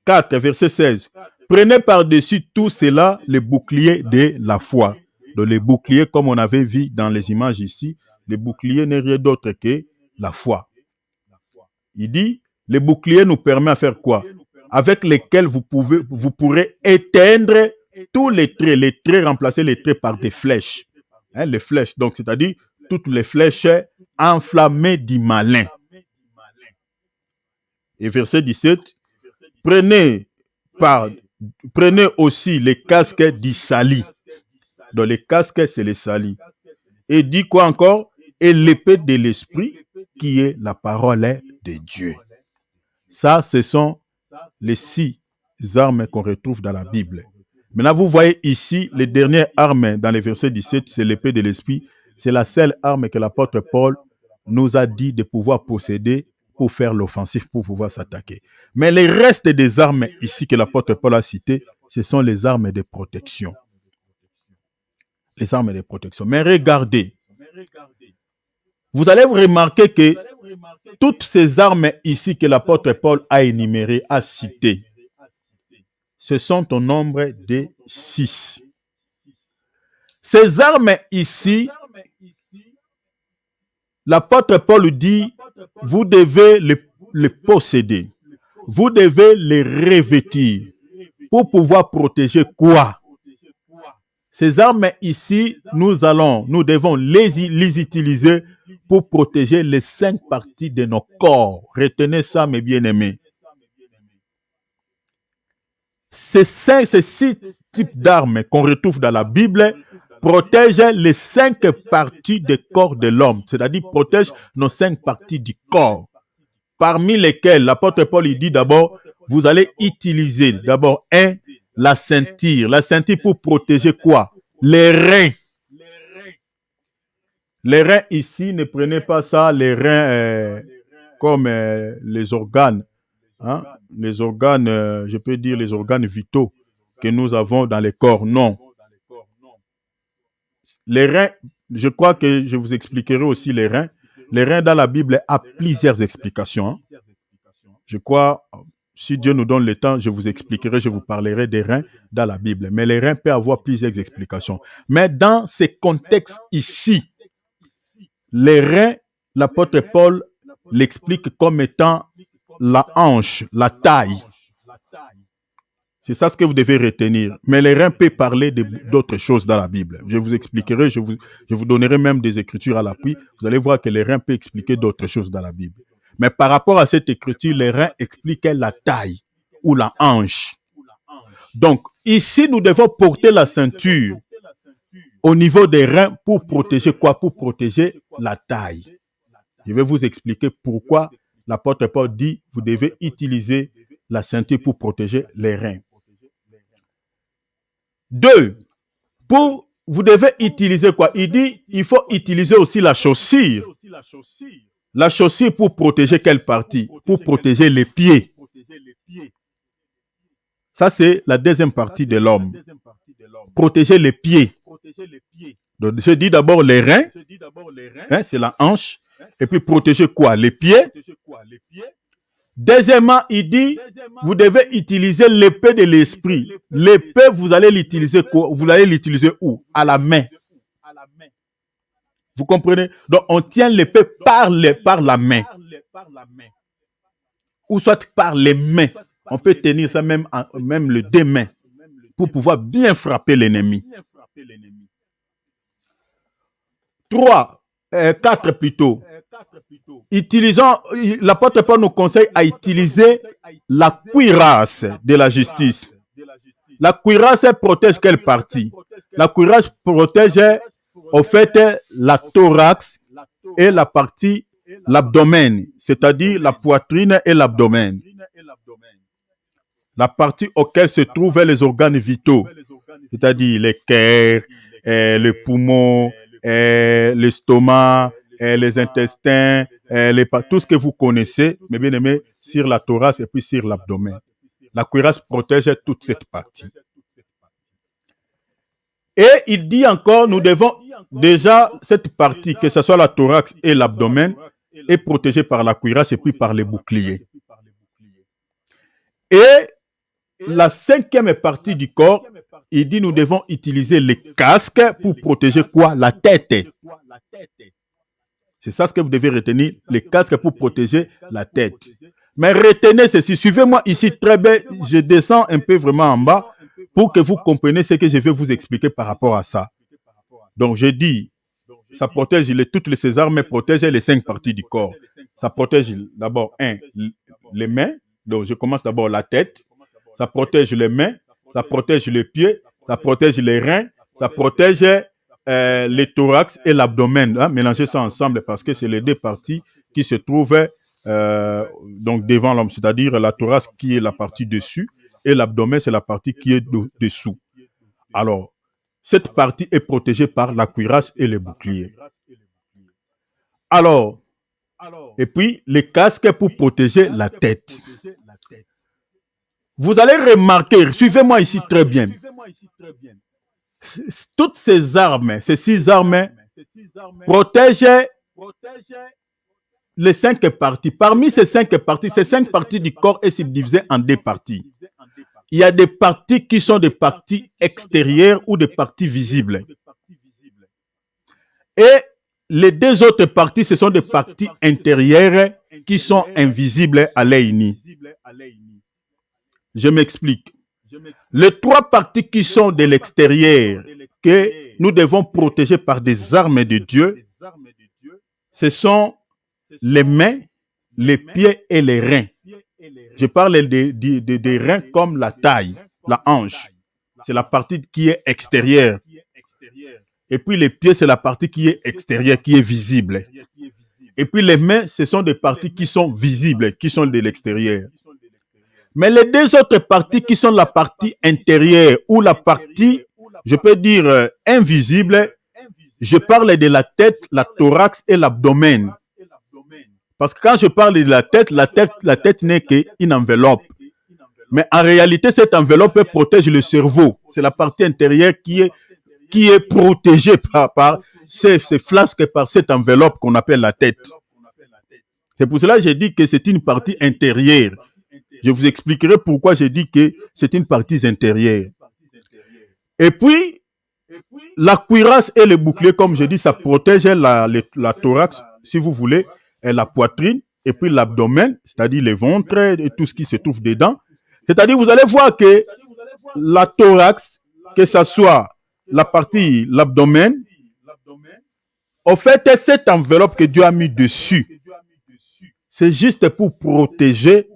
4. Verset 16. Prenez par-dessus tout cela le bouclier de la foi. Donc les boucliers, comme on avait vu dans les images ici, le bouclier n'est rien d'autre que la foi. Il dit, le bouclier nous permet à faire quoi? Avec lesquels vous pourrez éteindre tous les traits remplacer les traits par des flèches. Hein, les flèches, donc c'est-à-dire toutes les flèches enflammées du malin. Et verset 17, prenez aussi les casques du salut. Donc les casques, c'est les salis. Et dit quoi encore? Et l'épée de l'esprit qui est la parole de Dieu. Ça, ce sont les 6 armes qu'on retrouve dans la Bible. Maintenant, vous voyez ici, les dernières armes dans les versets 17, c'est l'épée de l'esprit. C'est la seule arme que l'apôtre Paul nous a dit de pouvoir posséder pour faire l'offensive, pour pouvoir s'attaquer. Mais les restes des armes ici que l'apôtre Paul a citées, ce sont les armes de protection. Les armes de protection. Mais regardez, vous allez remarquer que toutes ces armes ici que l'apôtre Paul a énumérées, a citées, ce sont au nombre de 6. Ces armes ici, l'apôtre Paul dit, vous devez les posséder. Vous devez les revêtir pour pouvoir protéger quoi? Ces armes ici, nous devons les utiliser pour protéger les 5 parties de nos corps. Retenez ça, mes bien-aimés. Ces 6 types d'armes qu'on retrouve dans la Bible protègent les 5 parties du corps de l'homme, c'est-à-dire protègent nos 5 parties du corps, parmi lesquelles l'apôtre Paul il dit d'abord, vous allez utiliser d'abord la ceinture. La ceinture pour protéger quoi? Les reins. Les reins ici, ne prenez pas ça, les reins comme les organes. Hein? Les organes, je peux dire les organes vitaux que nous avons dans les corps. Non. Les reins, je crois que je vous expliquerai aussi les reins. Les reins dans la Bible a plusieurs explications. Hein? Je crois, si Dieu nous donne le temps, je vous expliquerai, je vous parlerai des reins dans la Bible. Mais les reins peuvent avoir plusieurs explications. Mais dans ces contextes ici, les reins, l'apôtre Paul l'explique comme étant la hanche, la taille. C'est ça ce que vous devez retenir. Mais les reins peuvent parler d'autres choses dans la Bible. Je vous expliquerai, je vous donnerai même des écritures à l'appui. Vous allez voir que les reins peuvent expliquer d'autres choses dans la Bible. Mais par rapport à cette écriture, les reins expliquaient la taille ou la hanche. Donc, ici, nous devons porter la ceinture au niveau des reins pour protéger quoi? Pour protéger la taille. Je vais vous expliquer pourquoi l'apôtre Paul dit vous devez utiliser la ceinture pour protéger les reins. 2. Vous devez utiliser quoi? Il dit il faut utiliser aussi la chaussure. La chaussure pour protéger quelle partie? Pour protéger les pieds. Ça, c'est la deuxième partie de l'homme. Protéger les pieds. Donc, je dis d'abord les reins. Hein, c'est la hanche. Et puis protéger quoi? Les pieds. Deuxièmement, il dit, vous devez utiliser l'épée de l'esprit. L'épée, vous allez l'utiliser quoi? Vous allez l'utiliser où? À la main. Vous comprenez? Donc, on tient l'épée par la main. Ou soit par les mains. On peut tenir ça même les 2 mains pour pouvoir bien frapper l'ennemi. 3. 4 plutôt. Utilisons, l'apôtre Paul nous conseille à utiliser la cuirasse de la justice. La cuirasse protège quelle partie? La cuirasse protège au fait la thorax et la partie, l'abdomen, c'est-à-dire la poitrine et l'abdomen. La partie auquel se trouvent les organes vitaux, c'est-à-dire les cœurs, les poumons, l'estomac, les intestins, tout ce que vous connaissez, mes bien-aimés, sur la thorax et puis sur l'abdomen. La cuirasse protège toute cette partie. Et il dit encore, nous devons déjà, cette partie, que ce soit la thorax et l'abdomen, est protégée par la cuirasse et puis par les boucliers. Et la 5e partie du corps, il dit nous devons utiliser les casques pour protéger quoi? La tête. C'est ça ce que vous devez retenir, les casques pour protéger la tête. Mais retenez ceci, suivez-moi ici très bien, je descends un peu vraiment en bas pour que vous compreniez ce que je vais vous expliquer par rapport à ça. Donc je dis, ça protège toutes ces armes, protège les 5 parties du corps. Ça protège d'abord, les mains, donc je commence d'abord la tête, ça protège les mains, ça protège les pieds, ça protège les reins, ça protège les thorax et l'abdomen. Hein, mélangez ça ensemble parce que c'est les 2 parties qui se trouvent donc devant l'homme, c'est-à-dire la thorax qui est la partie dessus et l'abdomen c'est la partie qui est dessous. Alors, cette partie est protégée par la cuirasse et les boucliers. Alors, et puis les casques pour protéger la tête. Vous allez remarquer, suivez-moi ici très bien. Toutes ces armes, ces 6 armes, protègent les 5 parties. Parmi ces 5 parties du corps est subdivisées en 2 parties. Il y a des parties qui sont des parties extérieures ou des parties visibles. Et les 2 autres parties, ce sont des parties intérieures qui sont invisibles à l'œil nu. Je m'explique. Les 3 parties qui sont de l'extérieur, que nous devons protéger par des armes de Dieu, ce sont les mains, les pieds et les reins. Je parle des reins comme la taille, la hanche. C'est la partie qui est extérieure. Et puis les pieds, c'est la partie qui est extérieure, qui est visible. Et puis les mains, ce sont des parties qui sont visibles, qui sont de l'extérieur. Mais les 2 autres parties qui sont la partie intérieure ou la partie, je peux dire, invisible, je parle de la tête, la thorax et l'abdomen. Parce que quand je parle de la tête n'est qu'une enveloppe. Mais en réalité, cette enveloppe protège le cerveau. C'est la partie intérieure qui est protégée par ces flasques, par cette enveloppe qu'on appelle la tête. C'est pour cela que j'ai dit que c'est une partie intérieure. Je vous expliquerai pourquoi j'ai dit que c'est une partie intérieure. Et puis, la cuirasse et le bouclier, comme je dis, ça protège la thorax, si vous voulez, et la poitrine, et puis l'abdomen, c'est-à-dire le ventre et tout ce qui se trouve dedans. C'est-à-dire, vous allez voir que la thorax, que ce soit la partie, l'abdomen, en fait, cette enveloppe que Dieu a mis dessus, c'est juste pour protéger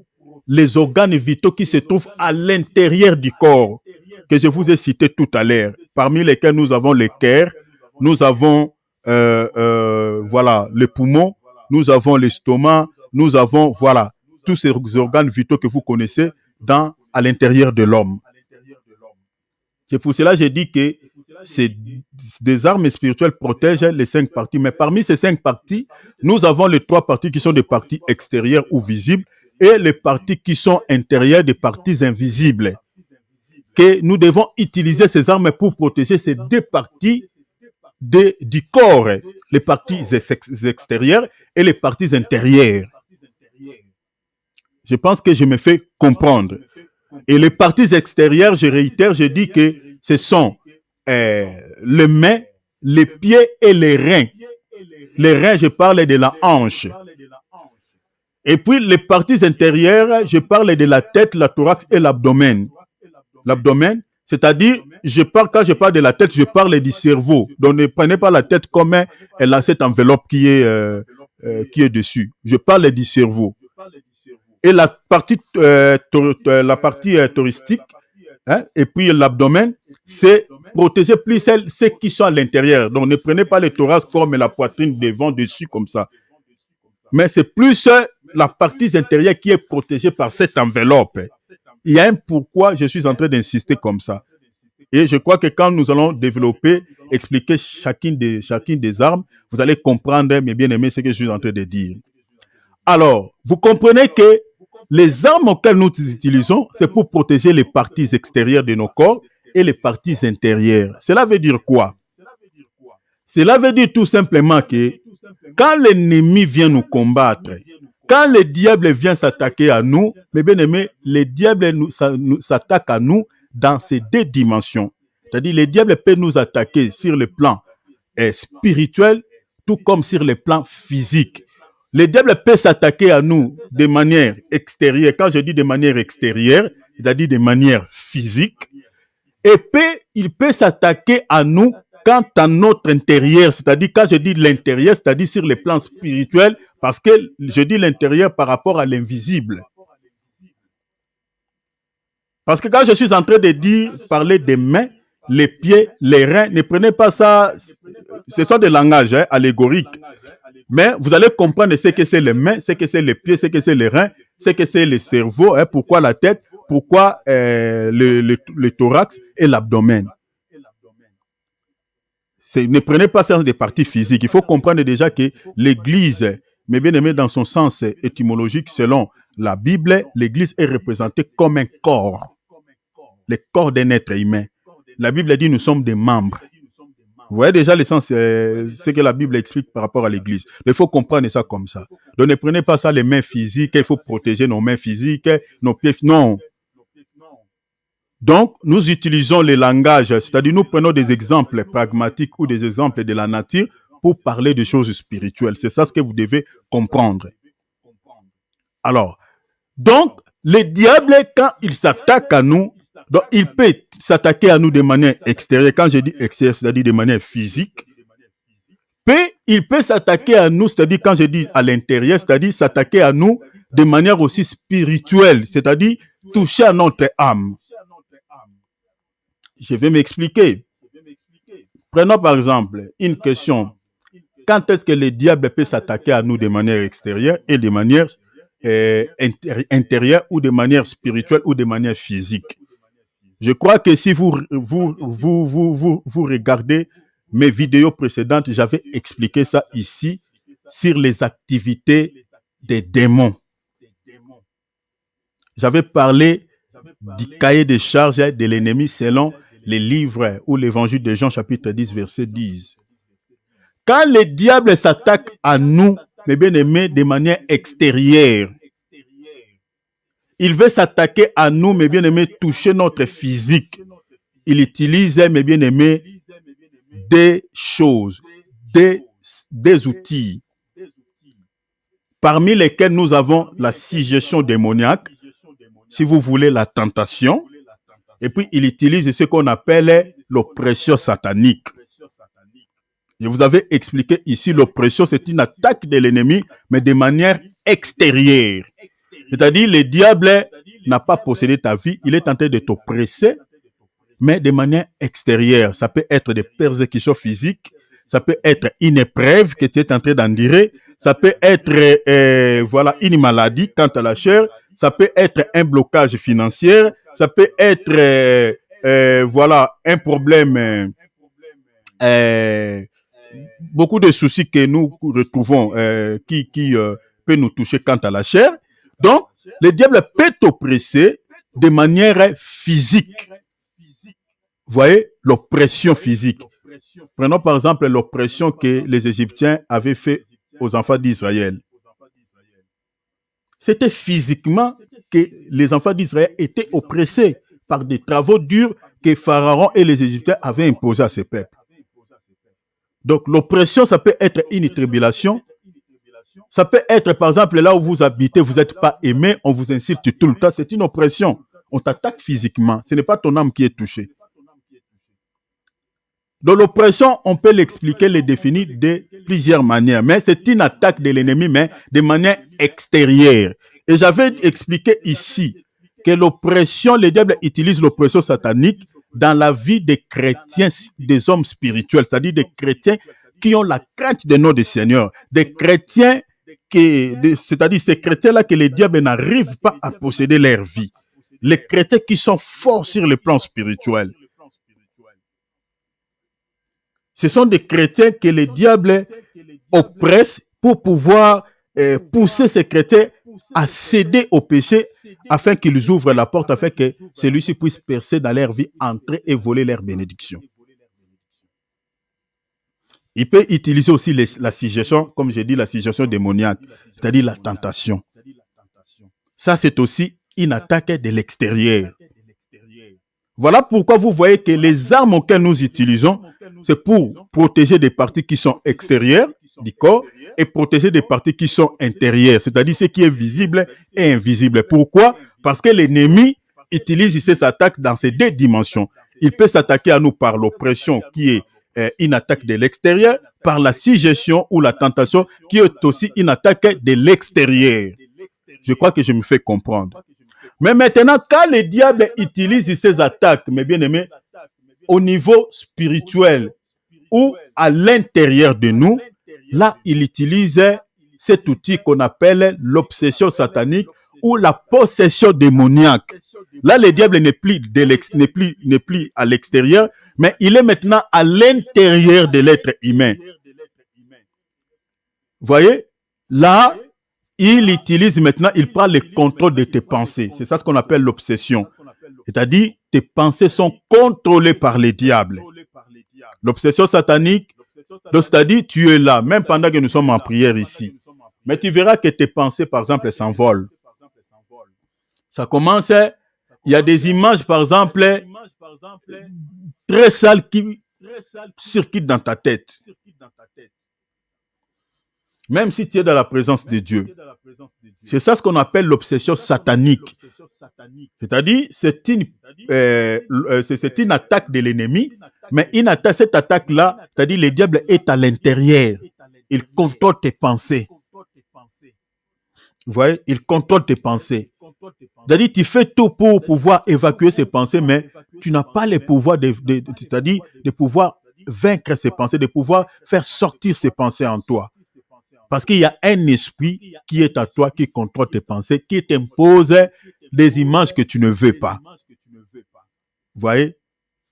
les organes vitaux qui se trouvent à l'intérieur du corps, que je vous ai cité tout à l'heure, parmi lesquels nous avons le cœur, nous avons voilà, les poumons, nous avons l'estomac, nous avons voilà, tous ces organes vitaux que vous connaissez à l'intérieur de l'homme. C'est pour cela que j'ai dit que des armes spirituelles protègent les 5 parties, mais parmi ces 5 parties, nous avons les 3 parties qui sont des parties extérieures ou visibles, et les parties qui sont intérieures, des parties invisibles. Que nous devons utiliser ces armes pour protéger ces 2 parties du corps, les parties extérieures et les parties intérieures. Je pense que je me fais comprendre. Et les parties extérieures, je réitère, je dis que ce sont les mains, les pieds et les reins. Les reins, je parle de la hanche. Et puis, les parties intérieures, je parle de la tête, la thorax et l'abdomen. L'abdomen, C'est-à-dire, quand je parle de la tête, je parle du cerveau. Donc, ne prenez pas la tête comme elle a cette enveloppe qui est dessus. Je parle du cerveau. Et la partie touristique, hein, et puis l'abdomen, c'est protéger plus ceux qui sont à l'intérieur. Donc, ne prenez pas le thorax comme la poitrine devant, dessus, comme ça. Mais c'est plus la partie intérieure qui est protégée par cette enveloppe. Il y a un pourquoi je suis en train d'insister comme ça. Et je crois que quand nous allons développer, expliquer chacune des armes, vous allez comprendre, mes bien-aimés, ce que je suis en train de dire. Alors, vous comprenez que les armes auxquelles nous utilisons, c'est pour protéger les parties extérieures de nos corps et les parties intérieures. Cela veut dire quoi? Cela veut dire tout simplement que quand l'ennemi vient nous combattre, quand le diable vient s'attaquer à nous, mes bien-aimés, le diable s'attaque à nous dans ces deux dimensions. C'est-à-dire, le diable peut nous attaquer sur le plan spirituel, tout comme sur le plan physique. Le diable peut s'attaquer à nous de manière extérieure. Quand je dis de manière extérieure, c'est-à-dire de manière physique. Et puis, il peut s'attaquer à nous quant à notre intérieur. C'est-à-dire, quand je dis l'intérieur, c'est-à-dire sur le plan spirituel, parce que je dis l'intérieur par rapport à l'invisible. Parce que quand je suis en train de parler des mains, les pieds, les reins, ne prenez pas ça, ce sont des langages allégoriques. Mais vous allez comprendre ce que c'est les mains, ce que c'est les pieds, ce que c'est les reins, ce que c'est le cerveau, pourquoi la tête, pourquoi le thorax et l'abdomen. Ne prenez pas ça des parties physiques. Il faut comprendre déjà que l'Église, mais bien aimé dans son sens étymologique, selon la Bible, l'Église est représentée comme un corps. Le corps d'un être humain. La Bible dit nous sommes des membres. Vous voyez déjà l'essence, ce que la Bible explique par rapport à l'Église. Il faut comprendre ça comme ça. Donc ne prenez pas ça les mains physiques, il faut protéger nos mains physiques, nos pieds. Non. Donc, nous utilisons les langages, c'est-à-dire nous prenons des exemples pragmatiques ou des exemples de la nature pour parler de choses spirituelles. C'est ça ce que vous devez comprendre. Alors, donc, le diable, quand il s'attaque à nous, donc il peut s'attaquer à nous de manière extérieure. Quand je dis extérieure, c'est-à-dire de manière physique. Puis, il peut s'attaquer à nous, c'est-à-dire quand je dis à l'intérieur, c'est-à-dire s'attaquer à nous de manière aussi spirituelle, c'est-à-dire toucher à notre âme. Je vais m'expliquer. Prenons par exemple une question. Quand est-ce que le diable peut s'attaquer à nous de manière extérieure et de manière intérieure ou de manière spirituelle ou de manière physique? Je crois que si vous regardez mes vidéos précédentes, j'avais expliqué ça ici sur les activités des démons. J'avais parlé du cahier des charges de l'ennemi selon les livres ou l'évangile de Jean chapitre 10 verset 10. Quand le diable s'attaque à nous, mes bien-aimés, de manière extérieure, il veut s'attaquer à nous, mes bien-aimés, toucher notre physique. Il utilise, mes bien-aimés, des choses, des outils, parmi lesquels nous avons la suggestion démoniaque, si vous voulez, la tentation, et puis il utilise ce qu'on appelle l'oppression satanique. Je vous avais expliqué ici, l'oppression, c'est une attaque de l'ennemi, mais de manière extérieure. C'est-à-dire, le diable n'a pas possédé ta vie, il est en train de t'oppresser, mais de manière extérieure. Ça peut être des persécutions physiques, ça peut être une épreuve que tu es en train d'endurer, ça peut être voilà, une maladie quant à la chair, ça peut être un blocage financier, ça peut être voilà, un problème, beaucoup de soucis que nous retrouvons qui peut nous toucher quant à la chair. Donc, le diable peut t'oppresser de manière physique. Vous voyez, l'oppression physique. Prenons par exemple l'oppression que les Égyptiens avaient fait aux enfants d'Israël. C'était physiquement que les enfants d'Israël étaient oppressés par des travaux durs que Pharaon et les Égyptiens avaient imposés à ces peuples. Donc l'oppression, ça peut être une tribulation. Ça peut être, par exemple, là où vous habitez, vous n'êtes pas aimé, on vous insulte tout le temps, c'est une oppression. On t'attaque physiquement, ce n'est pas ton âme qui est touchée. Donc l'oppression, on peut l'expliquer, le définir de plusieurs manières. Mais c'est une attaque de l'ennemi, mais de manière extérieure. Et j'avais expliqué ici que l'oppression, le diable utilise l'oppression satanique dans la vie des chrétiens, des hommes spirituels, c'est-à-dire des chrétiens qui ont la crainte du nom du Seigneur, des chrétiens c'est-à-dire ces chrétiens-là que le diable n'arrive pas à posséder leur vie. Les chrétiens qui sont forts sur le plan spirituel. Ce sont des chrétiens que le diable oppresse pour pouvoir pousser ces chrétiens à céder au péché afin qu'ils ouvrent la porte, afin que celui-ci puisse percer dans leur vie, entrer et voler leur bénédiction. Il peut utiliser aussi la suggestion, comme j'ai dit, la suggestion démoniaque, c'est-à-dire la tentation. Ça, c'est aussi une attaque de l'extérieur. Voilà pourquoi vous voyez que les armes auxquelles nous utilisons, c'est pour protéger des parties qui sont extérieures du corps et protéger des parties qui sont intérieures, c'est-à-dire ce qui est visible et invisible. Pourquoi? Parce que l'ennemi utilise ses attaques dans ces deux dimensions. Il peut s'attaquer à nous par l'oppression qui est une attaque de l'extérieur, par la suggestion ou la tentation qui est aussi une attaque de l'extérieur. Je crois que je me fais comprendre. Mais maintenant, quand le diable utilise ses attaques, mes bien-aimés, au niveau spirituel ou à l'intérieur de nous, là, il utilise cet outil qu'on appelle l'obsession satanique ou la possession démoniaque. Là, le diable n'est plus à l'extérieur, mais il est maintenant à l'intérieur de l'être humain. Vous voyez? Là, il utilise maintenant, il prend le contrôle de tes pensées. C'est ça ce qu'on appelle l'obsession. C'est-à-dire, tes pensées sont contrôlées par les diables. L'obsession satanique, c'est-à-dire, tu es là, même pendant que nous sommes en prière ici. Mais tu verras que tes pensées, par exemple, s'envolent. Ça commence, il y a des images, par exemple, très sales qui circulent dans ta tête. Même si tu es dans la présence de Dieu. C'est ça ce qu'on appelle l'obsession satanique. C'est-à-dire, c'est une attaque de l'ennemi, mais cette attaque-là, c'est-à-dire le diable est à l'intérieur. Il contrôle tes pensées. Vous voyez, il contrôle tes pensées. C'est-à-dire, tu fais tout pour pouvoir évacuer ces pensées, mais tu n'as pas le pouvoir c'est-à-dire de pouvoir vaincre ces pensées, de pouvoir faire sortir ces pensées en toi. Parce qu'il y a un esprit qui est à toi, qui contrôle tes pensées, qui t'impose des images que tu ne veux pas. Vous voyez?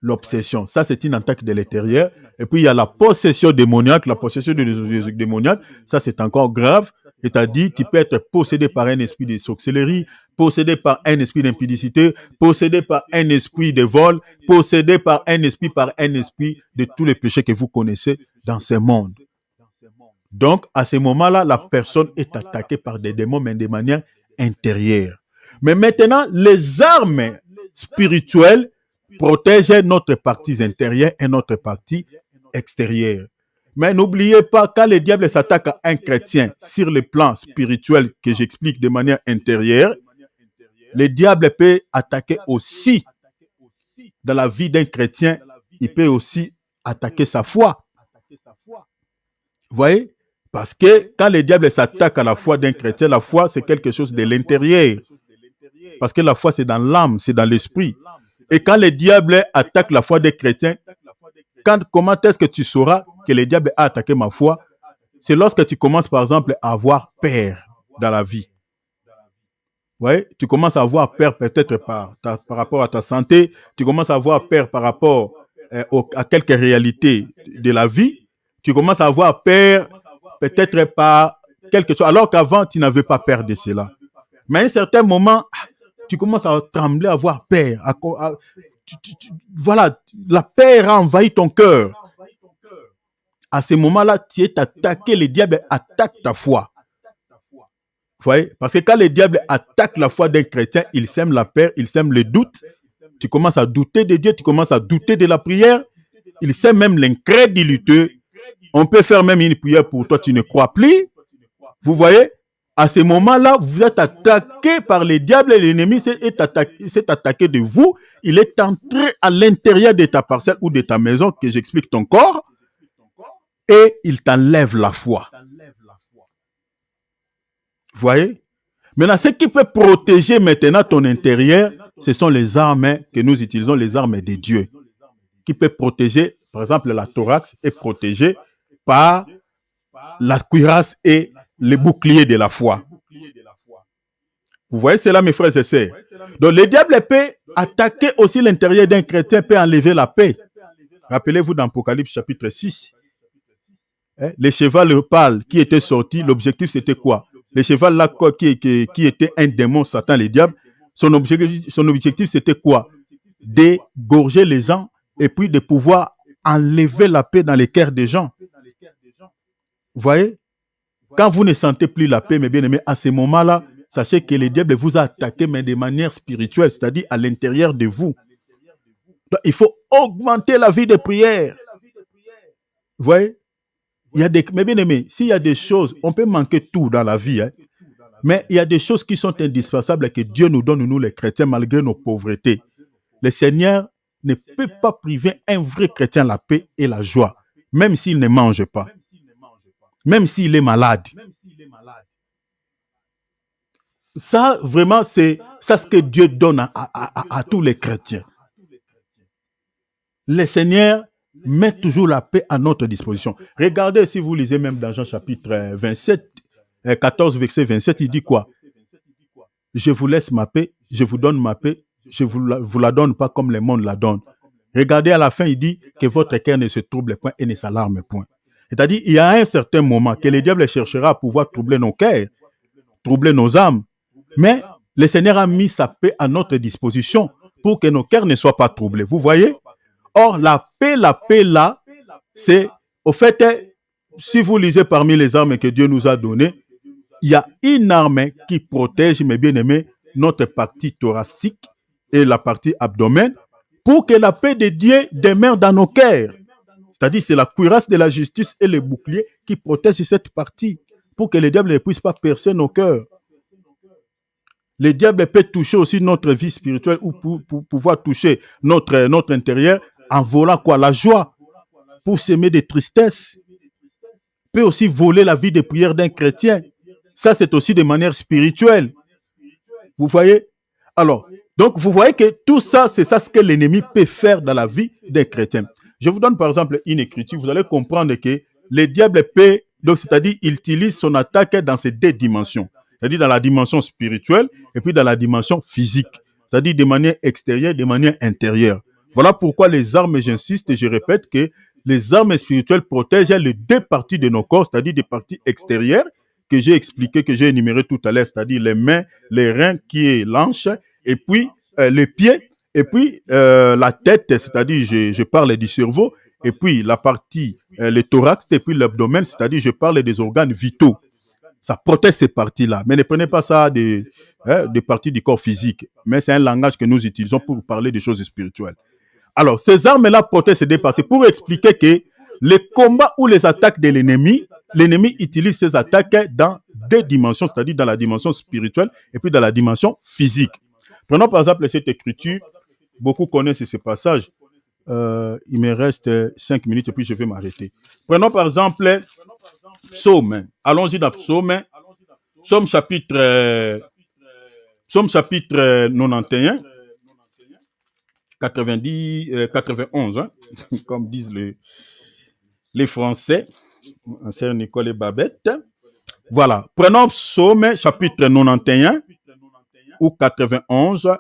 L'obsession. Ça, c'est une attaque de l'intérieur. Et puis, il y a la possession démoniaque. La possession démoniaque, ça, c'est encore grave. C'est-à-dire, tu peux être possédé par un esprit de sorcellerie, possédé par un esprit d'impudicité, possédé par un esprit de vol, possédé par un esprit de tous les péchés que vous connaissez dans ce monde. Donc, à ce moment-là, la personne est attaquée par des démons, mais de manière intérieure. Mais maintenant, les armes spirituelles protègent notre partie intérieure et notre partie extérieure. Mais n'oubliez pas, quand le diable s'attaque à un chrétien sur le plan spirituel que j'explique de manière intérieure, le diable peut attaquer aussi dans la vie d'un chrétien, il peut aussi attaquer sa foi. Vous voyez? Parce que quand le diable s'attaque à la foi d'un chrétien, la foi, c'est quelque chose de l'intérieur. Parce que la foi, c'est dans l'âme, c'est dans l'esprit. Et quand le diable attaque la foi des chrétiens, comment est-ce que tu sauras que le diable a attaqué ma foi? C'est lorsque tu commences, par exemple, à avoir peur dans la vie. Vous voyez? Tu commences à avoir peur peut-être par rapport à ta santé. Tu commences à avoir peur par rapport à quelques réalités de la vie. Tu commences à avoir peur peut-être par quelque chose, alors qu'avant, tu n'avais pas peur de cela. Mais à un certain moment, tu commences à trembler, à avoir peur. Voilà, la peur a envahi ton cœur. À ce moment-là, tu es attaqué, le diable attaque ta foi. Vous voyez? Parce que quand le diable attaque la foi d'un chrétien, il sème la peur, il sème le doute. Tu commences à douter de Dieu, tu commences à douter de la prière. Il sème même l'incrédulité. On peut faire même une prière pour toi, tu ne crois plus. Vous voyez? à ce moment-là, vous êtes attaqué par les diables et l'ennemi s'est attaqué de vous. Il est entré à l'intérieur de ta parcelle ou de ta maison, que j'explique ton corps, et il t'enlève la foi. Vous voyez? Maintenant, ce qui peut protéger maintenant ton intérieur, ce sont les armes que nous utilisons, les armes de Dieu, qui peut protéger, par exemple, la thorax est protégée par la cuirasse et le bouclier de la foi. Vous voyez cela, mes frères et sœurs? Donc, le diable peut attaquer aussi l'intérieur d'un chrétien, peut enlever la paix. Rappelez-vous dans Apocalypse chapitre 6, le cheval pâle qui était sorti, l'objectif c'était quoi? Le cheval là qui était un démon, Satan, le diable, son objectif c'était quoi? D'égorger les gens et puis de pouvoir enlever la paix dans les cœurs des gens. Vous voyez? Quand vous ne sentez plus la paix, mes bien-aimés, à ce moment-là, sachez que le diable vous a attaqué, mais de manière spirituelle, c'est-à-dire à l'intérieur de vous. Donc, il faut augmenter la vie de prière. Vous voyez? Il y a mes bien-aimés, s'il y a des choses, on peut manquer tout dans la vie, mais il y a des choses qui sont indispensables et que Dieu nous donne, nous les chrétiens, malgré nos pauvretés. Le Seigneur ne peut pas priver un vrai chrétien la paix et la joie, même s'il ne mange pas, même s'il est malade. Ça, vraiment, c'est ça ce que Dieu donne à tous les chrétiens. Le Seigneur met toujours la paix à notre disposition. Regardez, si vous lisez même dans Jean chapitre 27, 14, verset 27, il dit quoi? Je vous laisse ma paix, je vous donne ma paix, je ne vous la donne pas comme le monde la donne. Regardez à la fin, il dit que votre cœur ne se trouble point et ne s'alarme point. C'est-à-dire, il y a un certain moment que le diable cherchera à pouvoir troubler nos cœurs, troubler nos âmes. Mais le Seigneur a mis sa paix à notre disposition pour que nos cœurs ne soient pas troublés. Vous voyez? Or, la paix là, c'est, au fait, si vous lisez parmi les armes que Dieu nous a données, il y a une arme qui protège, mes bien-aimés, notre partie thoracique et la partie abdomen, pour que la paix de Dieu demeure dans nos cœurs. C'est-à-dire, c'est la cuirasse de la justice et le bouclier qui protègent cette partie, pour que le diable ne puisse pas percer nos cœurs. Le diable peut toucher aussi notre vie spirituelle ou pour pouvoir toucher notre intérieur en volant quoi? La joie, pour s'aimer des tristesses. Peut aussi voler la vie de prière d'un chrétien. Ça, c'est aussi de manière spirituelle. Vous voyez? Alors, donc, vous voyez que tout ça, c'est ça ce que l'ennemi peut faire dans la vie d'un chrétien. Je vous donne par exemple une écriture. Vous allez comprendre que le diable peut, donc c'est-à-dire, il utilise son attaque dans ces deux dimensions. C'est-à-dire dans la dimension spirituelle et puis dans la dimension physique. C'est-à-dire de manière extérieure, de manière intérieure. Voilà pourquoi les armes, j'insiste et je répète que les armes spirituelles protègent les deux parties de nos corps, c'est-à-dire des parties extérieures que j'ai expliquées, que j'ai énumérées tout à l'heure, c'est-à-dire les mains, les reins qui est l'hanche, et puis les pieds, et puis la tête, c'est-à-dire je parle du cerveau, et puis la partie, le thorax, et puis l'abdomen, c'est-à-dire je parle des organes vitaux. Ça protège ces parties-là. Mais ne prenez pas ça des parties du corps physique. Mais c'est un langage que nous utilisons pour parler des choses spirituelles. Alors, ces armes-là protègent ces deux parties pour expliquer que les combats ou les attaques de l'ennemi utilise ces attaques dans deux dimensions, c'est-à-dire dans la dimension spirituelle et puis dans la dimension physique. Prenons par exemple cette écriture. Beaucoup connaissent ce passage. Il me reste 5 minutes et puis je vais m'arrêter. Prenons par exemple Psaume. Allons-y dans Psaume. Psaume chapitre 91. 91, hein, comme disent les Français, ancien Nicole et Babette. Voilà. Prenons Psaume chapitre 91 ou 91,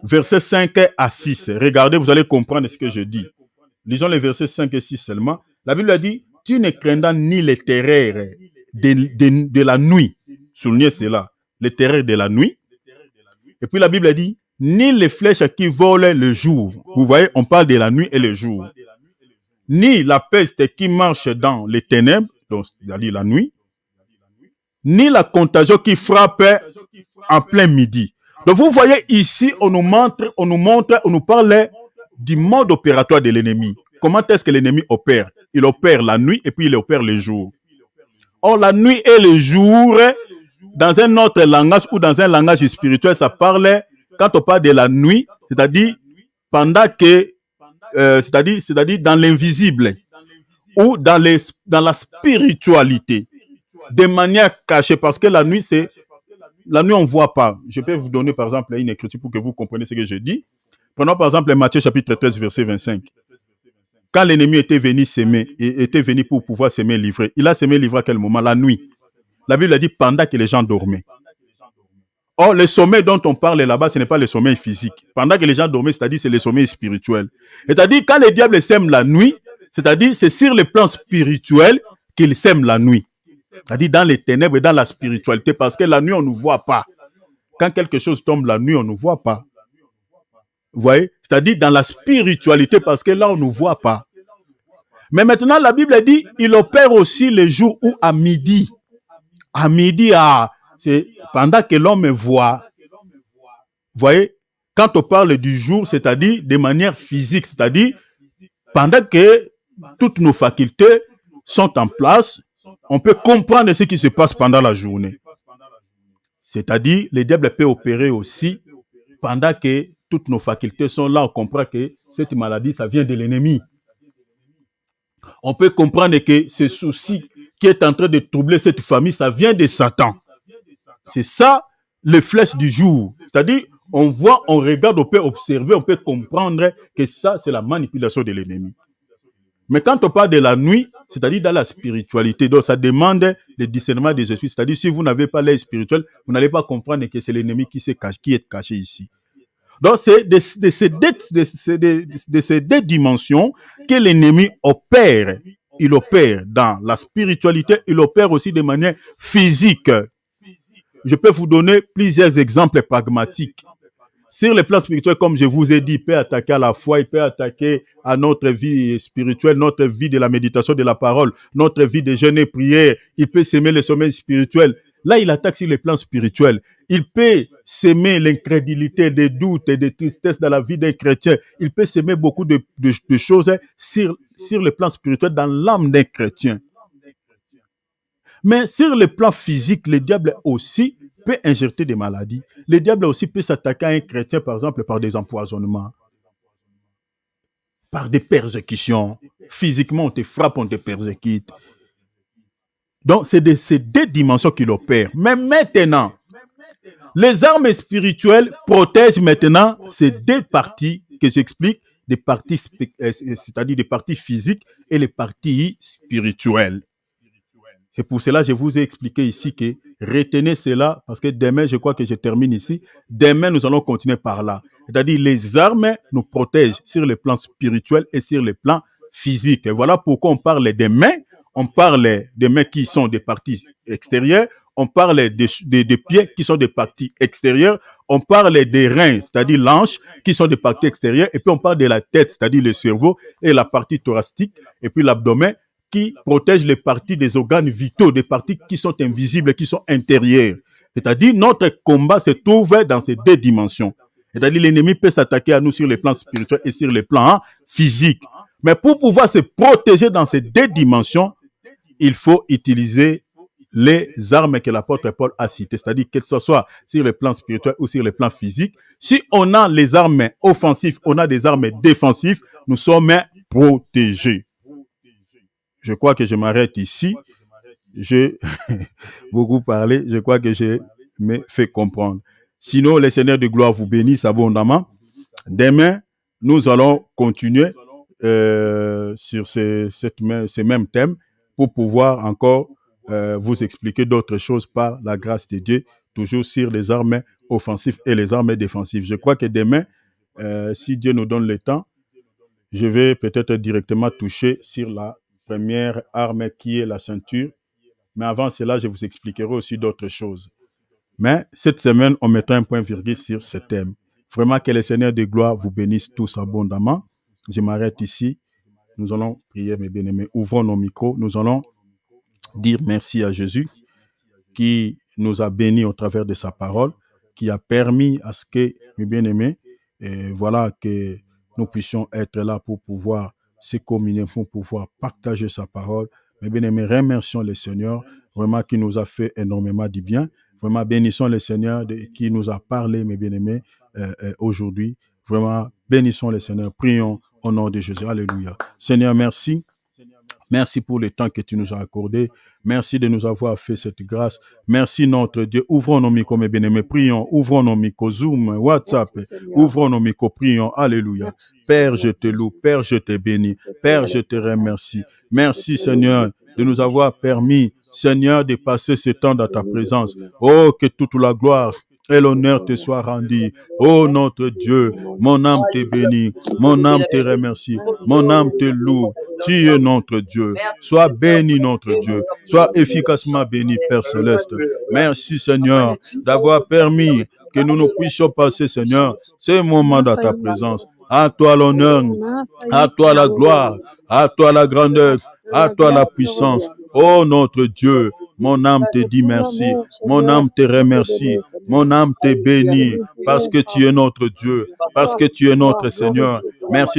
versets 5 à 6. Regardez, vous allez comprendre ce que je dis. Lisons les versets 5 et 6 seulement. La Bible a dit, tu ne craindras ni les terreurs de la nuit. Soulignez cela. Les terreurs de la nuit. Et puis la Bible a dit, ni les flèches qui volent le jour. Vous voyez, on parle de la nuit et le jour. Ni la peste qui marche dans les ténèbres, donc c'est-à-dire la nuit. Ni la contagion qui frappe en plein midi. Donc vous voyez ici, on nous parle du mode opératoire de l'ennemi. Comment est-ce que l'ennemi opère? Il opère la nuit et puis il opère le jour. Or, la nuit et le jour dans un autre langage ou dans un langage spirituel, ça parlait, quand on parle de la nuit, c'est-à-dire pendant que, c'est-à-dire dans l'invisible ou dans la spiritualité, de manière cachée, parce que la nuit, on ne voit pas. Je peux vous donner, par exemple, une écriture pour que vous compreniez ce que je dis. Prenons, par exemple, Matthieu chapitre 13, verset 25. Quand l'ennemi était venu s'aimer, et était venu pour pouvoir s'aimer livrer, il a s'aimé livrer à quel moment? La nuit. La Bible a dit pendant que les gens dormaient. Or, le sommeil dont on parle là-bas, ce n'est pas le sommeil physique. Pendant que les gens dormaient, c'est-à-dire c'est le sommeil spirituel. C'est-à-dire quand le diable sème la nuit, c'est-à-dire c'est sur le plan spirituel qu'il sème la nuit. C'est-à-dire dans les ténèbres et dans la spiritualité, parce que la nuit, on ne voit pas. Quand quelque chose tombe la nuit, on ne voit pas. Vous voyez? C'est-à-dire dans la spiritualité, parce que là, on ne voit pas. Mais maintenant, la Bible dit, il opère aussi les jours où à midi. À midi, c'est pendant que l'homme voit. Vous voyez? Quand on parle du jour, c'est-à-dire de manière physique, c'est-à-dire pendant que toutes nos facultés sont en place, on peut comprendre ce qui se passe pendant la journée. C'est-à-dire, le diable peut opérer aussi pendant que toutes nos facultés sont là. On comprend que cette maladie, ça vient de l'ennemi. On peut comprendre que ce souci qui est en train de troubler cette famille, ça vient de Satan. C'est ça, le flèche du jour. C'est-à-dire, on voit, on regarde, on peut observer, on peut comprendre que ça, c'est la manipulation de l'ennemi. Mais quand on parle de la nuit, c'est-à-dire dans la spiritualité, donc ça demande le discernement des esprits. C'est-à-dire, si vous n'avez pas l'œil spirituel, vous n'allez pas comprendre que c'est l'ennemi qui est caché ici. Donc, c'est de ces deux dimensions que l'ennemi opère. Il opère dans la spiritualité, il opère aussi de manière physique. Je peux vous donner plusieurs exemples pragmatiques. Sur le plan spirituel, comme je vous ai dit, il peut attaquer à la foi, il peut attaquer à notre vie spirituelle, notre vie de la méditation de la parole, notre vie de jeûne et prière. Il peut s'aimer le sommeil spirituel. Là, il attaque sur le plan spirituel. Il peut s'aimer l'incrédulité, des doutes et des tristesses dans la vie d'un chrétien. Il peut s'aimer beaucoup de choses sur le plan spirituel dans l'âme d'un chrétien. Mais sur le plan physique, le diable aussi peut injecter des maladies. Le diable aussi peut s'attaquer à un chrétien, par exemple, par des empoisonnements, par des persécutions. Physiquement, on te frappe, on te persécute. Donc, c'est de ces deux dimensions qu'il opère. Mais maintenant, les armes spirituelles protègent maintenant ces deux parties que j'explique, des parties, c'est-à-dire des parties physiques et les parties spirituelles. C'est pour cela que je vous ai expliqué ici que retenez cela, parce que demain, je crois que je termine ici. Demain, nous allons continuer par là. C'est-à-dire, les armes nous protègent sur le plan spirituel et sur le plan physique. Et voilà pourquoi on parle des mains. On parle des mains qui sont des parties extérieures. On parle des pieds qui sont des parties extérieures. On parle des reins, c'est-à-dire l'anche, qui sont des parties extérieures. Et puis, on parle de la tête, c'est-à-dire le cerveau et la partie thoracique. Et puis, l'abdomen, qui protège les parties des organes vitaux, des parties qui sont invisibles, qui sont intérieures. C'est-à-dire, notre combat se trouve dans ces deux dimensions. C'est-à-dire, l'ennemi peut s'attaquer à nous sur les plans spirituels et sur les plans physiques. Mais pour pouvoir se protéger dans ces deux dimensions, il faut utiliser les armes que l'apôtre Paul a citées, c'est-à-dire que ce soit sur le plan spirituel ou sur le plan physique. Si on a les armes offensives, on a des armes défensives, nous sommes protégés. Je crois que je m'arrête ici. J'ai beaucoup parlé. Je crois que je me fais comprendre. Sinon, le Seigneur de gloire vous bénisse abondamment. Demain, nous allons continuer sur ces mêmes thèmes pour pouvoir encore vous expliquer d'autres choses par la grâce de Dieu, toujours sur les armes offensives et les armes défensives. Je crois que demain, si Dieu nous donne le temps, je vais peut-être directement toucher sur la première arme qui est la ceinture. Mais avant cela, je vous expliquerai aussi d'autres choses. Mais cette semaine, on mettra un point virgule sur ce thème. Vraiment que le Seigneur de gloire vous bénisse tous abondamment. Je m'arrête ici. Nous allons prier, mes bien-aimés. Ouvrons nos micros. Nous allons dire merci à Jésus qui nous a bénis au travers de sa parole, qui a permis à ce que, mes bien-aimés, voilà, que nous puissions être là pour pouvoir se communier, pour pouvoir partager sa parole. Mes bien-aimés, remercions le Seigneur, vraiment qui nous a fait énormément du bien. Vraiment, bénissons le Seigneur qui nous a parlé, mes bien-aimés, aujourd'hui. Vraiment, bénissons le Seigneur. Prions au nom de Jésus. Alléluia. Seigneur, merci. Merci pour le temps que tu nous as accordé. Merci de nous avoir fait cette grâce. Merci notre Dieu. Ouvrons nos micros, mes bien-aimés. Prions. Ouvrons nos micros. Zoom, WhatsApp. Ouvrons nos micros. Prions. Alléluia. Père, je te loue. Père, je te bénis. Père, je te remercie. Merci, Seigneur, de nous avoir permis, Seigneur, de passer ce temps dans ta présence. Oh, que toute la gloire et l'honneur te soit rendu. Oh, notre Dieu, mon âme te bénit. Mon âme te remercie. Mon âme te loue. Tu es notre Dieu. Sois béni, notre Dieu. Sois efficacement béni, Père Céleste. Merci, Seigneur, d'avoir permis que nous puissions passer, Seigneur, ce moment dans ta présence. À toi l'honneur, à toi la gloire, à toi la grandeur, à toi la puissance. Oh, notre Dieu, mon âme te dit merci. Mon âme te remercie. Mon âme te bénit parce que tu es notre Dieu, parce que tu es notre Seigneur. Merci.